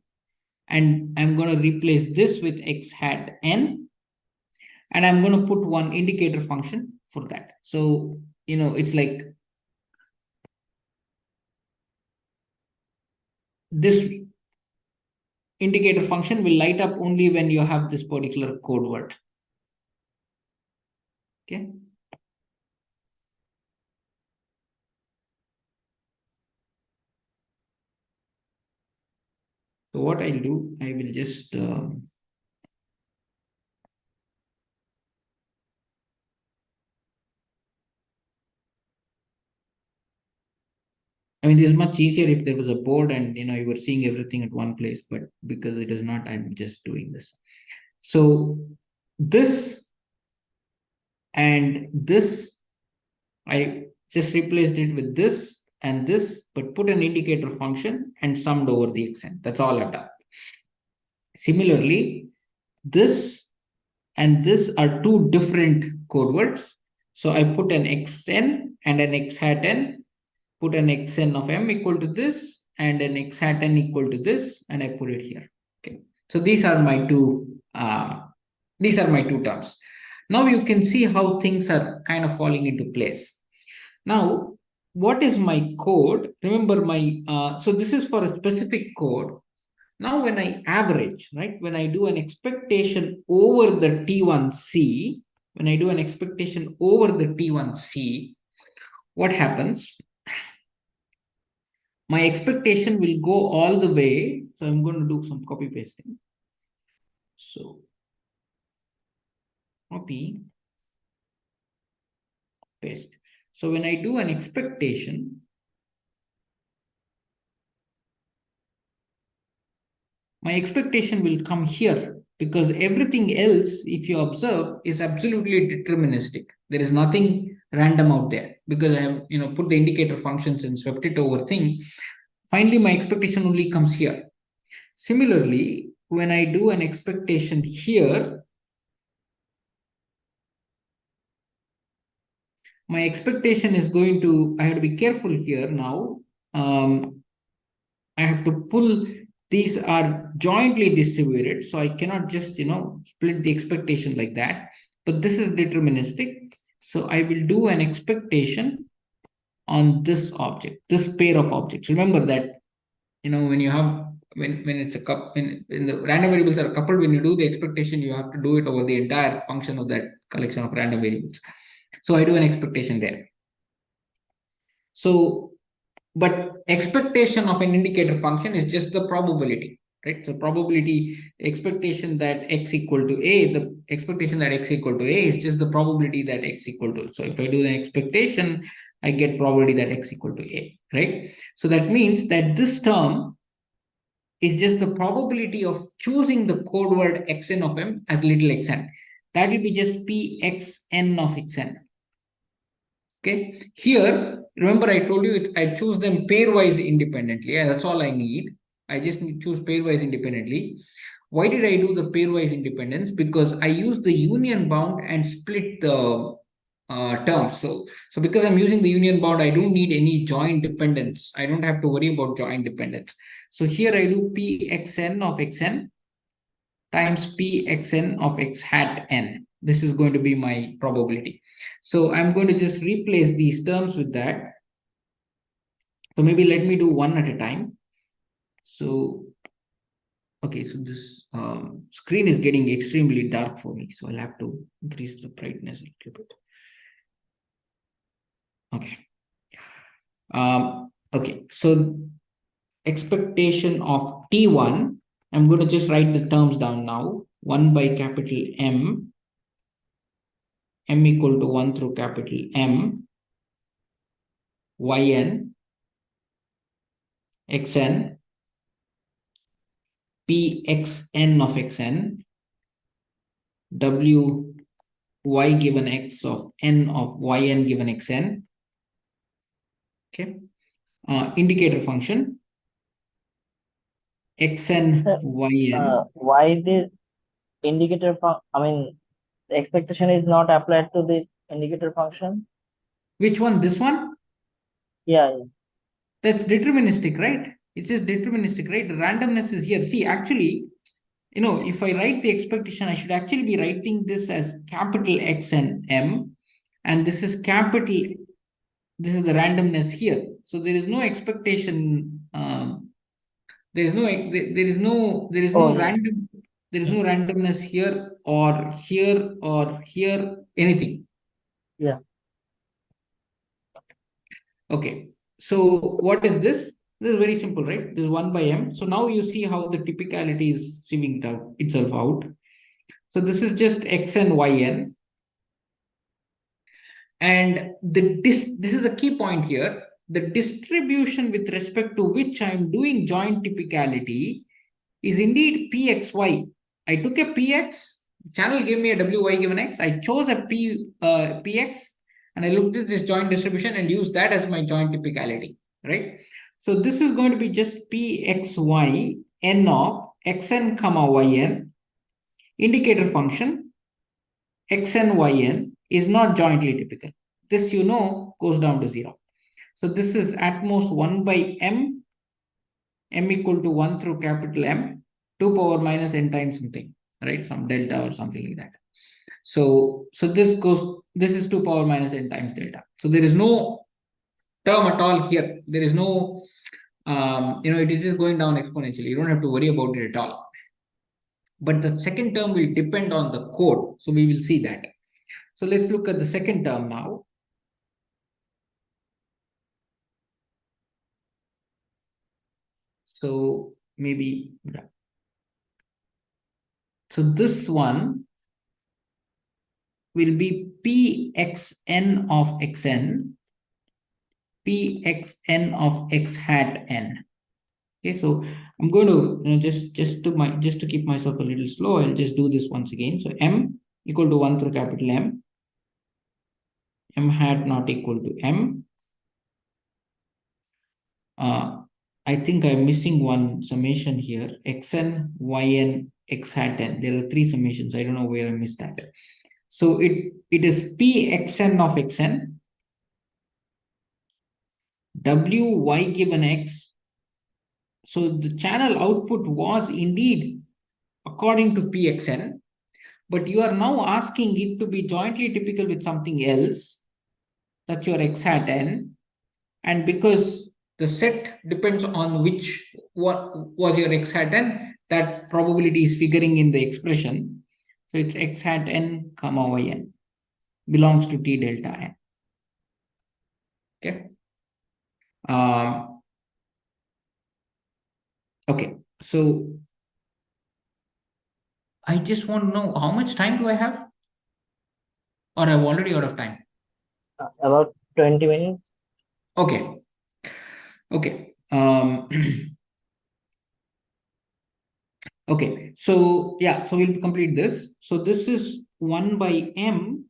And I'm going to replace this with x hat n. And I'm going to put one indicator function for that. So, you know, it's like this indicator function will light up only when you have this particular code word. Okay. So what I'll do, I will just I mean, it is much easier if there was a board and you were seeing everything at one place, but because it is not, I'm just doing this. So this and this, I just replaced it with this and this, but put an indicator function and summed over the xn. That's all I've done. Similarly, this and this are two different code words. So I put an xn and an x hat n, put an xn of m equal to this and an x hat n equal to this, and I put it here. Okay. So these are my two terms. Now you can see how things are kind of falling into place. Now, what is my code? Remember so this is for a specific code. Now, when I average, right, when I do an expectation over the T1C, what happens? My expectation will go all the way. So I'm going to do some copy pasting. So copy, paste. So when I do an expectation, my expectation will come here, because everything else, if you observe, is absolutely deterministic. There is nothing random out there, because I have put the indicator functions and swept it over thing. Finally, my expectation only comes here. Similarly, when I do an expectation here, my expectation is going to, I have to be careful here now. I have to pull, these are jointly distributed, so I cannot just, split the expectation like that. But this is deterministic. So I will do an expectation on this object, this pair of objects. Remember that, when you have, when it's a when the random variables are coupled, when you do the expectation, you have to do it over the entire function of that collection of random variables. So I do an expectation there. So, but expectation of an indicator function is just the probability, right? So probability, expectation that x equal to a, the expectation that x equal to a is just the probability that x equal to. So if I do the expectation, I get probability that x equal to a, right? So that means that this term is just the probability of choosing the code word xn of m as little xn. That will be just pxn of xn. Okay, here, remember I told you I choose them pairwise independently, and that's all I need. I just need to choose pairwise independently. Why did I do the pairwise independence? Because I use the union bound and split the terms. So because I'm using the union bound, I don't need any joint dependence. I don't have to worry about joint dependence. So here I do pxn of xn times pxn of x hat n. This is going to be my probability. So I'm going to just replace these terms with that. So maybe let me do one at a time. So, okay, so this screen is getting extremely dark for me. So I'll have to increase the brightness a little bit. Okay. Okay, so expectation of T1, I'm going to just write the terms down now. 1 by capital M equal to 1 through capital M, yn, xn, pxn of xn, w y given x of n of yn given xn. Okay. Indicator function xn yn. Why this indicator the expectation is not applied to this indicator function? Which one? This one? Yeah. That's deterministic, right? It's just deterministic, right? The randomness is here. See, actually, if I write the expectation, I should actually be writing this as capital X and M, and this is capital, this is the randomness here. So there is no expectation. There is no random. There is no randomness here or here or here, anything. Yeah. Okay. So what is this? This is very simple, right? This is 1 by m. So now you see how the typicality is sieving itself out. So this is just x and yn. And this is a key point here. The distribution with respect to which I am doing joint typicality is indeed pxy. I took a px, the channel gave me a wy given x. I chose a px, and I looked at this joint distribution and used that as my joint typicality, right? So this is going to be just pxy n of xn comma yn. Indicator function xn yn is not jointly typical. This goes down to 0. So this is at most 1 by m equal to 1 through capital M, 2 power minus n times something, right? Some delta or something like that. So this is 2 power minus n times delta. So there is no term at all here. There is no, it is just going down exponentially. You don't have to worry about it at all. But the second term will depend on the code. So we will see that. So let's look at the second term now. So maybe, yeah. So this one will be pxn of xn, pxn of x hat n. Okay, so I'm going to just to keep myself a little slow, I'll just do this once again. So m equal to 1 through capital M hat not equal to m. I think I'm missing one summation here. Xn, yn, x hat n. There are 3 summations. I don't know where I missed that. So it is pxn of xn wy given x. So the channel output was indeed according to pxn, but you are now asking it to be jointly typical with something else. That's your x hat n. And because the set depends on which what was your x hat n, that probability is figuring in the expression. So it's x hat n comma yn belongs to t delta n. Okay. Okay. So I just want to know how much time do I have? Or I'm already out of time. About 20 minutes. Okay. Okay. Okay. So yeah, so we'll complete this. So this is 1 by m.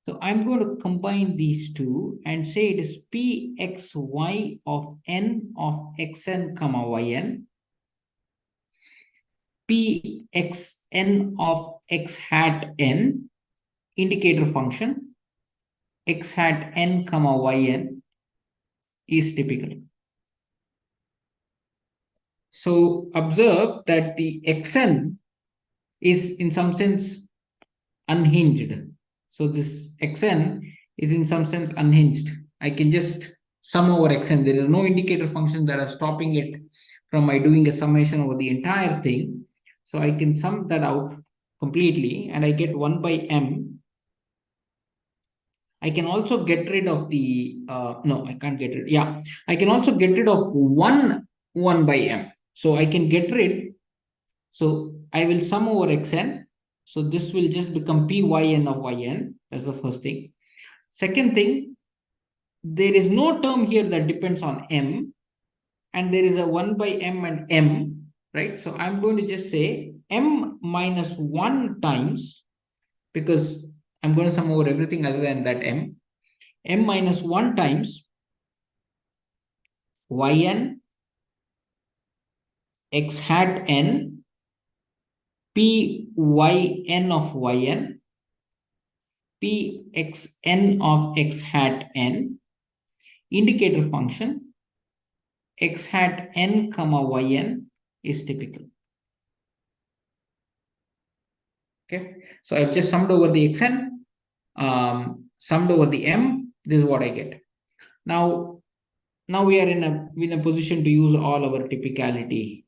So I'm going to combine these two and say it is pxy of n of xn comma yn, pxn of x hat n, indicator function, x hat n comma yn is typical. So observe that the xn is in some sense unhinged. So this xn is in some sense unhinged. I can just sum over xn. There are no indicator functions that are stopping it from my doing a summation over the entire thing. So I can sum that out completely and I get 1 by m. I can also get rid of the, no, I can't get rid. Yeah, I can also get rid of 1 by m. So I can get rid, so I will sum over xn. So this will just become pyn of yn. That's the first thing. Second thing, there is no term here that depends on m. And there is a 1 by m and m, right? So I'm going to just say m minus 1 times, because I'm going to sum over everything other than that m minus 1 times yn x hat n pyn of yn pxn of x hat n, indicator function x hat n comma yn is typical. Okay, so I've just summed over the xn, summed over the m. This is what I get. Now we are in a position to use all our typicality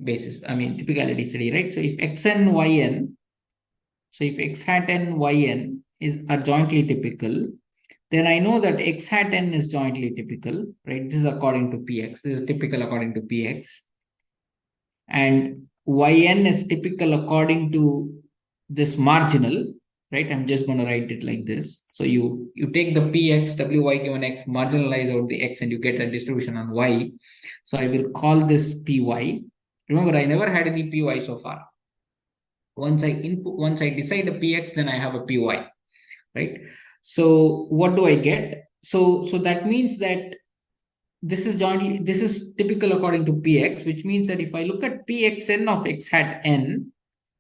basis. I mean typicality study, right? So if xn yn, so if x hat n yn are jointly typical, then I know that x hat n is jointly typical, right? This is according to px. This is typical according to px. And yn is typical according to this marginal, right? I'm just going to write it like this. So you take the px wy given x, marginalize out the x, and you get a distribution on y. So I will call this py. Remember, I never had any py so far. Once I decide a px, then I have a py, right? So what do I get? So that means that this is typical according to px, which means that if I look at pxn of x hat n,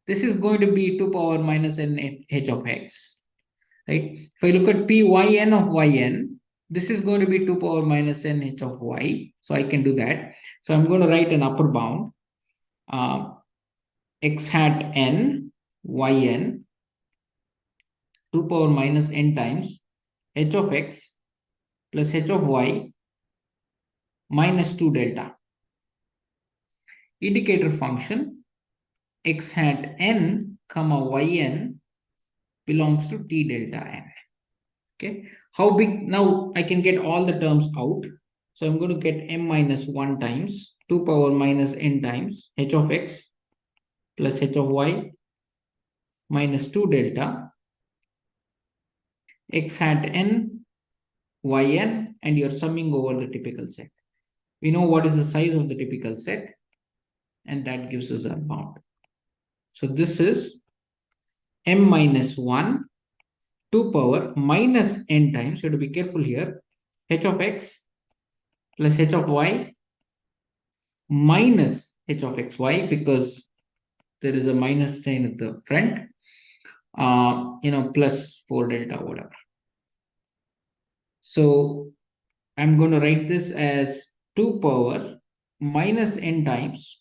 this is going to be 2 power minus n h of x, right? If I look at pyn of yn, this is going to be 2 power minus n h of y. So I can do that. So I'm going to write an upper bound, x hat n yn 2 power minus n times h of x plus h of y minus 2 delta. Indicator function x hat n comma yn belongs to t delta n. Okay, how big? Now I can get all the terms out. So I'm going to get m minus 1 times 2 power minus n times h of x plus h of y minus 2 delta x hat n yn, and you're summing over the typical set. We know what is the size of the typical set, and that gives us our bound. So this is m minus 1 2 power minus n times, you have to be careful here, h of x plus h of y minus h of xy, because there is a minus sign at the front, plus 4 delta, whatever. So I'm going to write this as 2 power minus n times.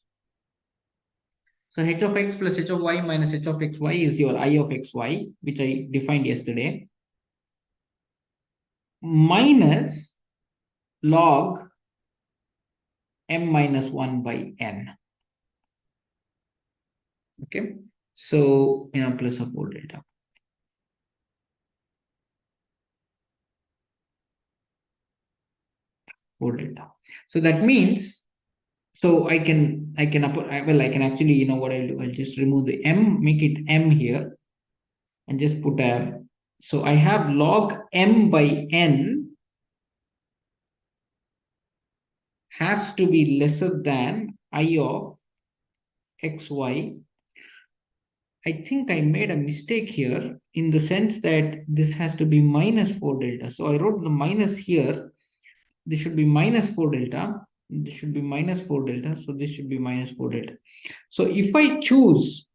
So h of x plus h of y minus h of xy is your I of xy, which I defined yesterday, minus log m minus 1 by n. Okay, so plus of 4 delta. So that means, so I can actually, what I'll do, I'll just remove the m, make it m here, and just put a, so I have log m by n has to be lesser than I of xy. I think I made a mistake here in the sense that this has to be minus 4 delta. So I wrote the minus here. This should be minus 4 delta. This should be minus 4 delta. So this should be minus 4 delta. So if I choose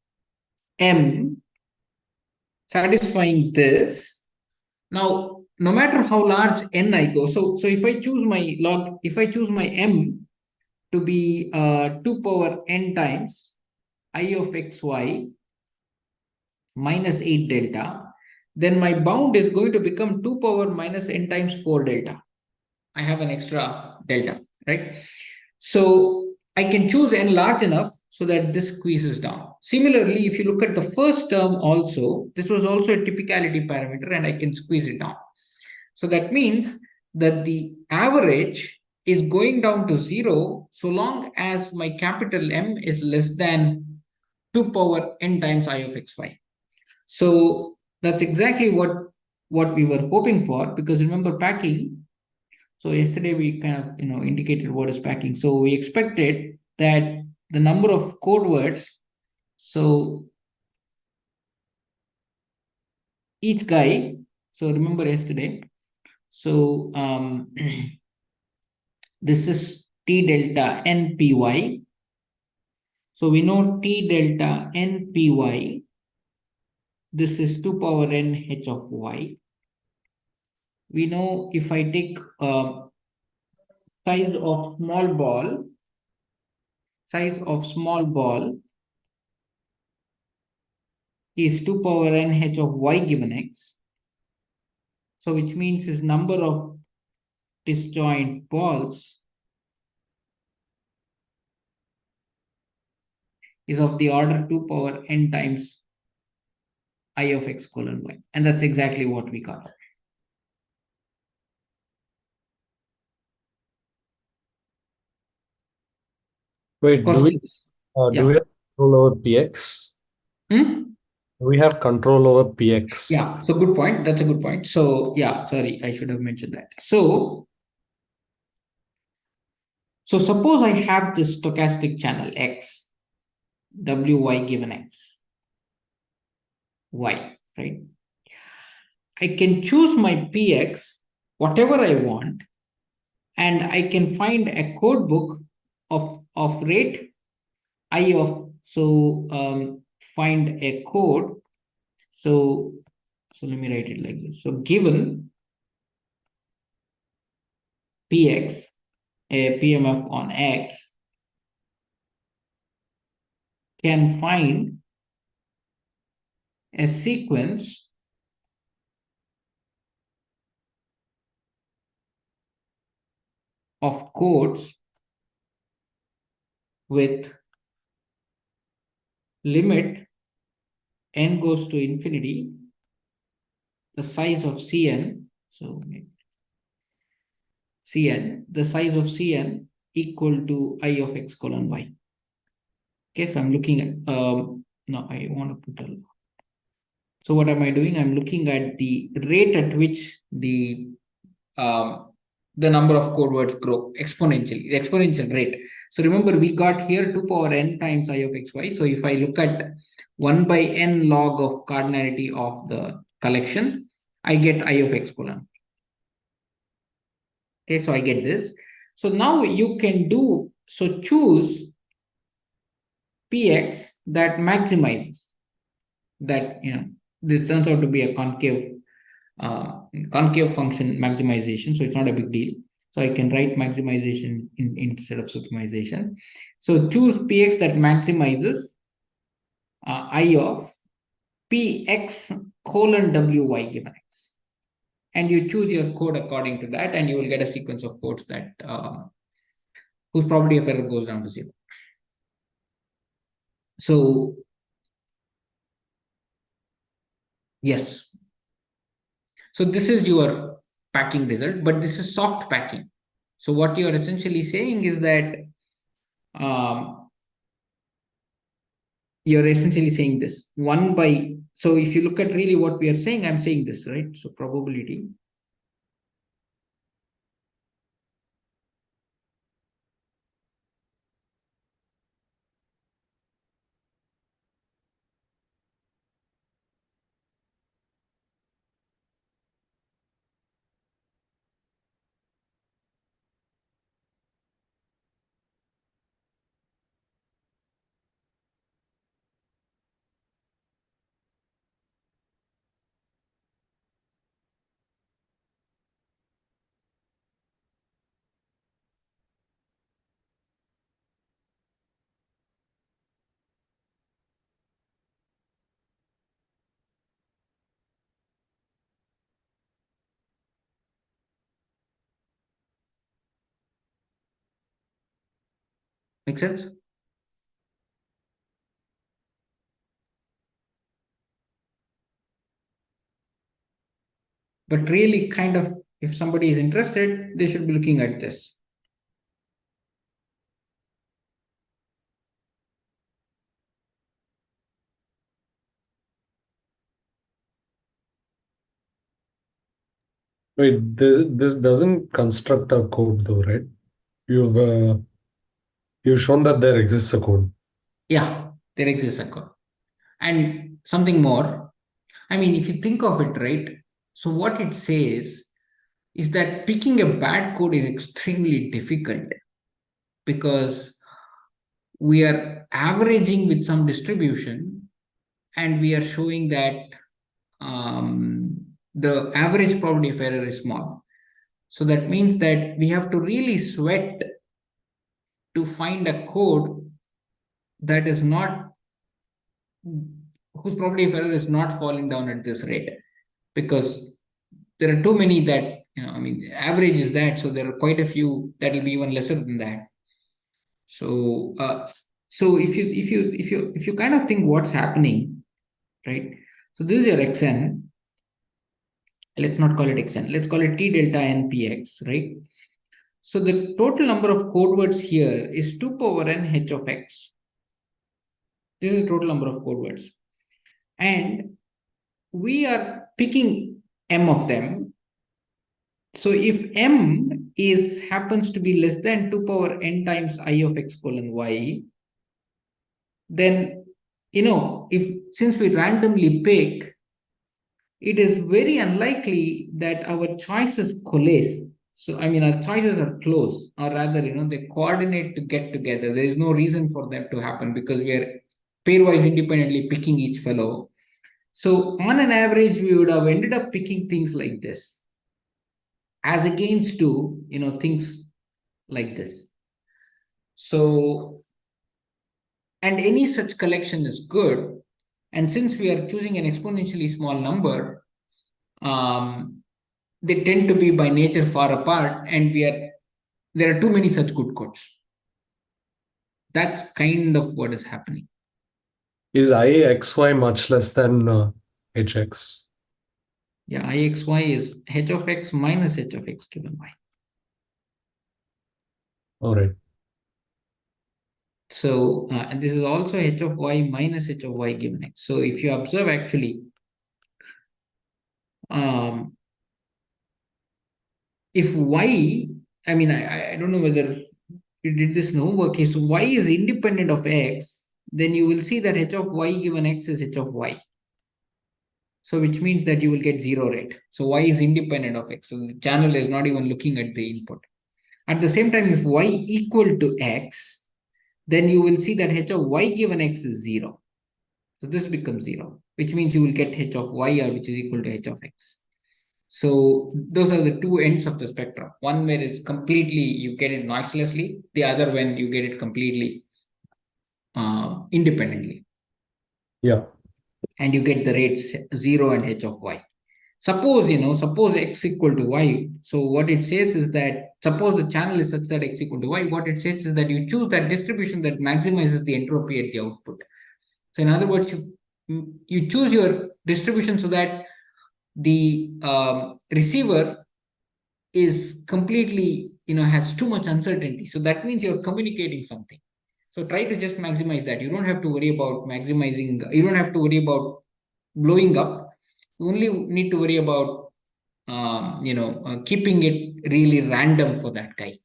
m satisfying this, now no matter how large n I go, so if I choose my m to be 2 power n times I of xy minus 8 delta, then my bound is going to become 2 power minus n times 4 delta. I have an extra delta, right? So I can choose n large enough so that this squeezes down. Similarly, if you look at the first term also, this was also a typicality parameter and I can squeeze it down. So that means that the average is going down to 0 so long as my capital M is less than 2 power n times I of xy. So that's exactly what we were hoping for, because remember packing. So yesterday we kind of indicated what is packing. So we expected that the number of code words, so each guy, so remember yesterday, so this is T delta NPY. So we know T delta NPY, this is 2 power n h of y. We know if I take size of small ball is 2 power n h of y given x. So which means is number of disjoint balls is of the order 2 power n times I of x colon y. And that's exactly what we got. Wait, do we Questions? have control over px? Hmm? Do we have control over px? Yeah, so good point. That's a good point. So yeah, sorry, I should have mentioned that. So suppose I have this stochastic channel x, wy given x, y, right? I can choose my px, whatever I want, and I can find a code book of rate I of, so find a code. So let me write it like this. So given px, a PMF on x, can find a sequence of codes with limit n goes to infinity, the size of Cn, so Cn, the size of Cn equal to I of x colon y. Okay, so I'm looking at, no, I want to put a, so what am I doing? I'm looking at the rate at which the number of code words grow exponentially, the exponential rate. So remember, we got here 2 power n times I of xy. So if I look at 1 by n log of cardinality of the collection, I get I of x colon. Okay, so I get this. So now you can do, so choose Px that maximizes that, this turns out to be a concave function maximization, so it's not a big deal. So I can write maximization instead of supermization. So choose Px that maximizes I of Px colon Wy given x. And you choose your code according to that, and you will get a sequence of codes that whose probability of error goes down to 0. So yes. So this is your packing result, but this is soft packing. So what you are essentially saying is that you're essentially saying this 1 by, so if you look at really what we are saying, I'm saying this, right? So probability makes sense? But really, kind of, if somebody is interested, they should be looking at this. Wait, this doesn't construct a code though, right? You've shown that there exists a code. Yeah, there exists a code. And something more, I mean, if you think of it, right? So what it says is that picking a bad code is extremely difficult because we are averaging with some distribution and we are showing that the average probability of error is small. So that means that we have to really sweat to find a code that is not, whose probability of error is not falling down at this rate, because there are too many that, I mean, average is that, so there are quite a few that will be even lesser than that. So so if you kind of think what's happening, right? So this is your xn. Let's not call it xn. Let's call it t delta n px, right? So the total number of code words here is 2 power n h of x. This is the total number of code words. And we are picking m of them. So if m is happens to be less than 2 power n times I of x colon y, then, since we randomly pick, it is very unlikely that our choices coalesce. So, I mean, our choices are close, or rather, they coordinate to get together. There is no reason for that to happen because we are pairwise independently picking each fellow. So, on an average, we would have ended up picking things like this, as against to, things like this. So, and any such collection is good. And since we are choosing an exponentially small number, they tend to be by nature far apart, and there are too many such good codes. That's kind of what is happening. Is IXY much less than HX? Yeah, IXY is h of x minus h of x given y. All right. So, and this is also h of y minus h of y given x. So if you observe actually, if y, I mean, I don't know whether you did this in homework, if y is independent of x, then you will see that h of y given x is h of y. So which means that you will get zero rate. So y is independent of x. So the channel is not even looking at the input. At the same time, if y equal to x, then you will see that h of y given x is 0. So this becomes 0, which means you will get h of y, which is equal to h of x. So those are the two ends of the spectrum. One where it's completely, you get it noiselessly. The other when you get it completely independently. Yeah. And you get the rates 0 and h of y. Suppose x equal to y. So what it says is that, suppose the channel is such that x equal to y, what it says is that you choose that distribution that maximizes the entropy at the output. So in other words, you choose your distribution so that the receiver is completely, has too much uncertainty. So that means you're communicating something. So try to just maximize that. You don't have to worry about maximizing. You don't have to worry about blowing up. You only need to worry about, keeping it really random for that guy.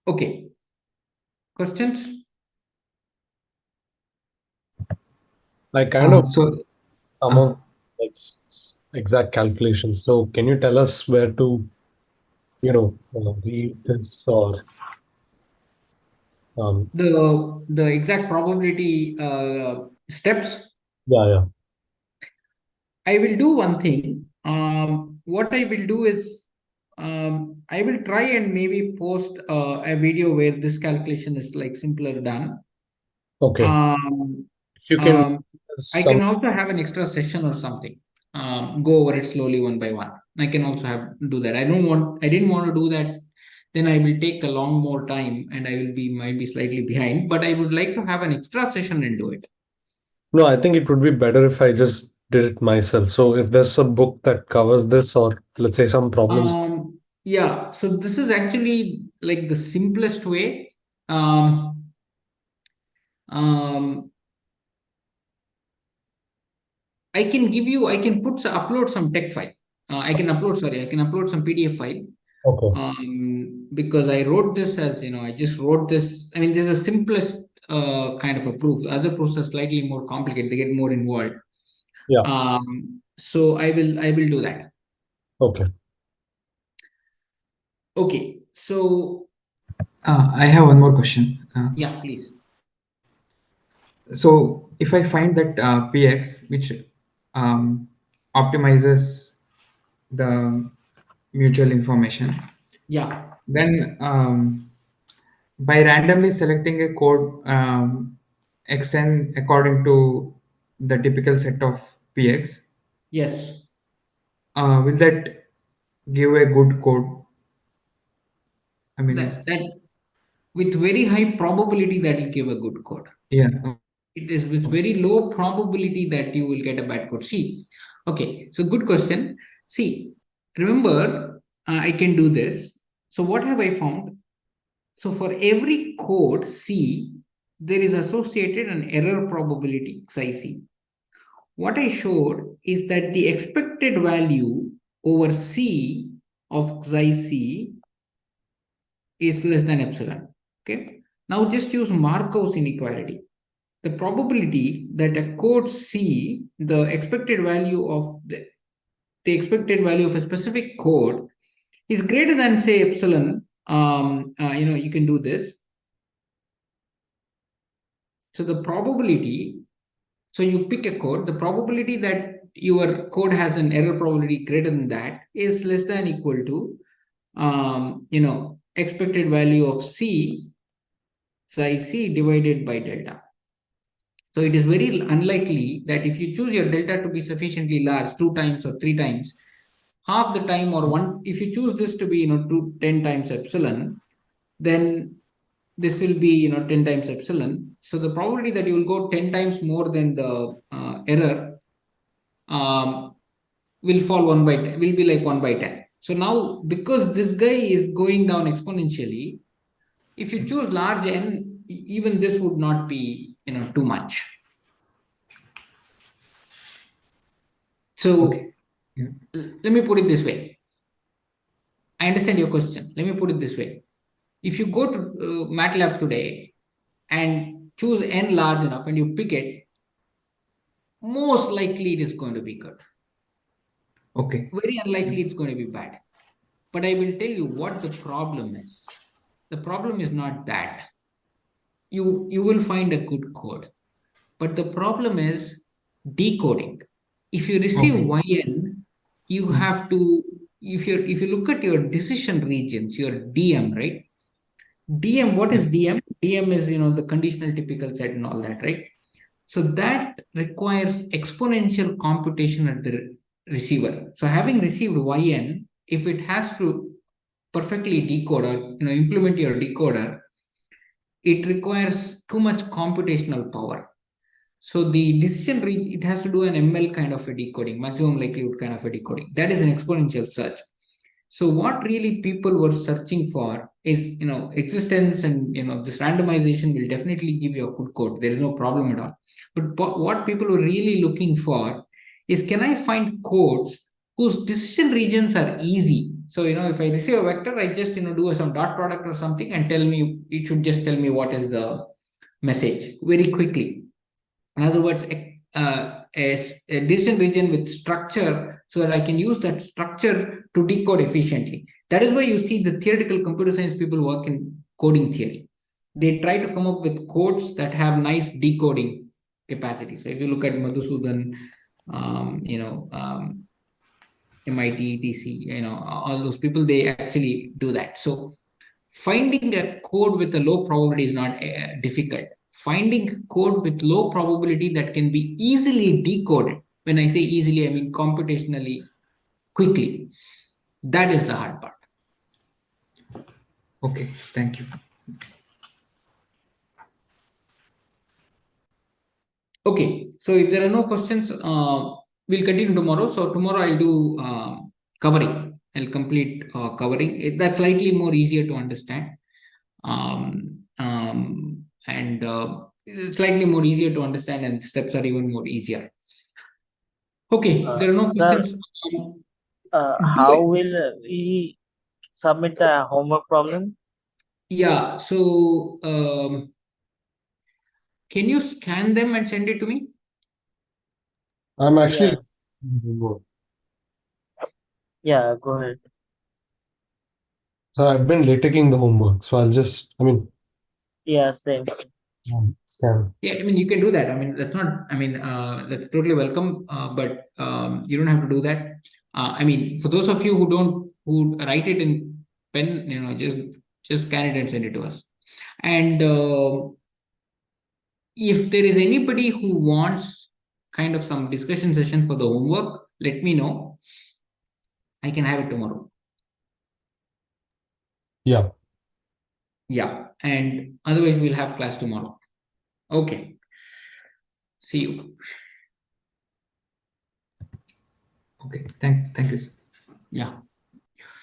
Okay. Questions? I kind of So some of exact calculations. So can you tell us where to, read this or The exact probability steps. yeah. I will do one thing. What I will do is, I will try and maybe post a video where this calculation is like simpler done. Okay. If you can I can also have an extra session or something. Go over it slowly one by one. I can also do that. I didn't want to do that. Then I will take a long more time and I might be slightly behind, but I would like to have an extra session and do it. No, I think it would be better if I just did it myself. So if there's a book that covers this, or let's say some problems. Yeah, so this is actually like the simplest way. I can upload some text file. I can upload some PDF file. Okay. Because I wrote this as, I just wrote this. I mean, this is the simplest kind of a proof. Other proofs are slightly more complicated. They get more involved. Yeah. So I will do that. Okay. Okay. So I have one more question. yeah, please. So if I find that PX, which optimizes the mutual information, Yeah. then by randomly selecting a code xn according to the typical set of PX, Yes. will that give a good code? I mean, That with very high probability that will give a good code. yeah. It is with very low probability that you will get a bad code. See, okay, so good question. See, remember, I can do this. So what have I found? So for every code C, there is associated an error probability xi. What I showed is that the expected value over C of xi is less than epsilon. Okay. Now just use Markov's inequality. The probability that a code C, the expected value of the expected value of a specific code is greater than, say, epsilon. You can do this. So the probability, so you pick a code, the probability that your code has an error probability greater than that is less than equal to, expected value of C psi C divided by delta. So it is very unlikely that if you choose your delta to be sufficiently large, 2 times or 3 times, half the time or one, if you choose this to be, 10 times epsilon, then this will be, 10 times epsilon. So the probability that you will go 10 times more than the error will fall will be like 1 by 10. So now, because this guy is going down exponentially, if you choose large n, even this would not be, too much. So Okay. Yeah. let me put it this way. I understand your question. Let me put it this way. If you go to MATLAB today and choose n large enough and you pick it, most likely it is going to be good. Okay. Very unlikely it's going to be bad. But I will tell you what the problem is. The problem is not that. You will find a good code. But the problem is decoding. If you receive Okay. yn, you Hmm. have to, if you look at your decision regions, your DM, right? DM, what is DM? DM is the conditional typical set and all that, right? So that requires exponential computation at the receiver. So having received yn, if it has to perfectly decode or implement your decoder, it requires too much computational power. So the decision reach, it has to do an ML kind of a decoding, maximum likelihood kind of a decoding. That is an exponential search. So what really people were searching for is, existence, and this randomization will definitely give you a good code. There is no problem at all. But what people were really looking for is, can I find codes whose decision regions are easy? So if I receive a vector, I just do some dot product or something and it should just tell me what is the message very quickly. In other words, a decision region with structure, so that I can use that structure to decode efficiently. That is why you see the theoretical computer science people work in coding theory. They try to come up with codes that have nice decoding capacity. So if you look at Madhusudan, MIT, ETC, all those people, they actually do that. So finding a code with a low probability is not difficult. Finding code with low probability that can be easily decoded, when I say easily, I mean computationally quickly, that is the hard part. Okay. Thank you. Okay, so if there are no questions, we'll continue tomorrow. So tomorrow I'll do covering. I'll complete covering. That's slightly more easier to understand. And slightly more easier to understand, and steps are even more easier. Okay, there are no Sir, questions. how will we submit the homework problem? Yeah, so can you scan them and send it to me? I'm actually. Yeah, go ahead. So I've been retaking the homework, so I'll just, Yeah, same. scan. Yeah, I mean, you can do that. I mean, that's that's totally welcome, but you don't have to do that. I mean, for those of you who write it in pen, just scan it and send it to us. And if there is anybody who wants kind of some discussion session for the homework, let me know. I can have it tomorrow. Yeah. Yeah, and otherwise we'll have class tomorrow. Okay. See you. Okay. Thank you, sir. Yeah.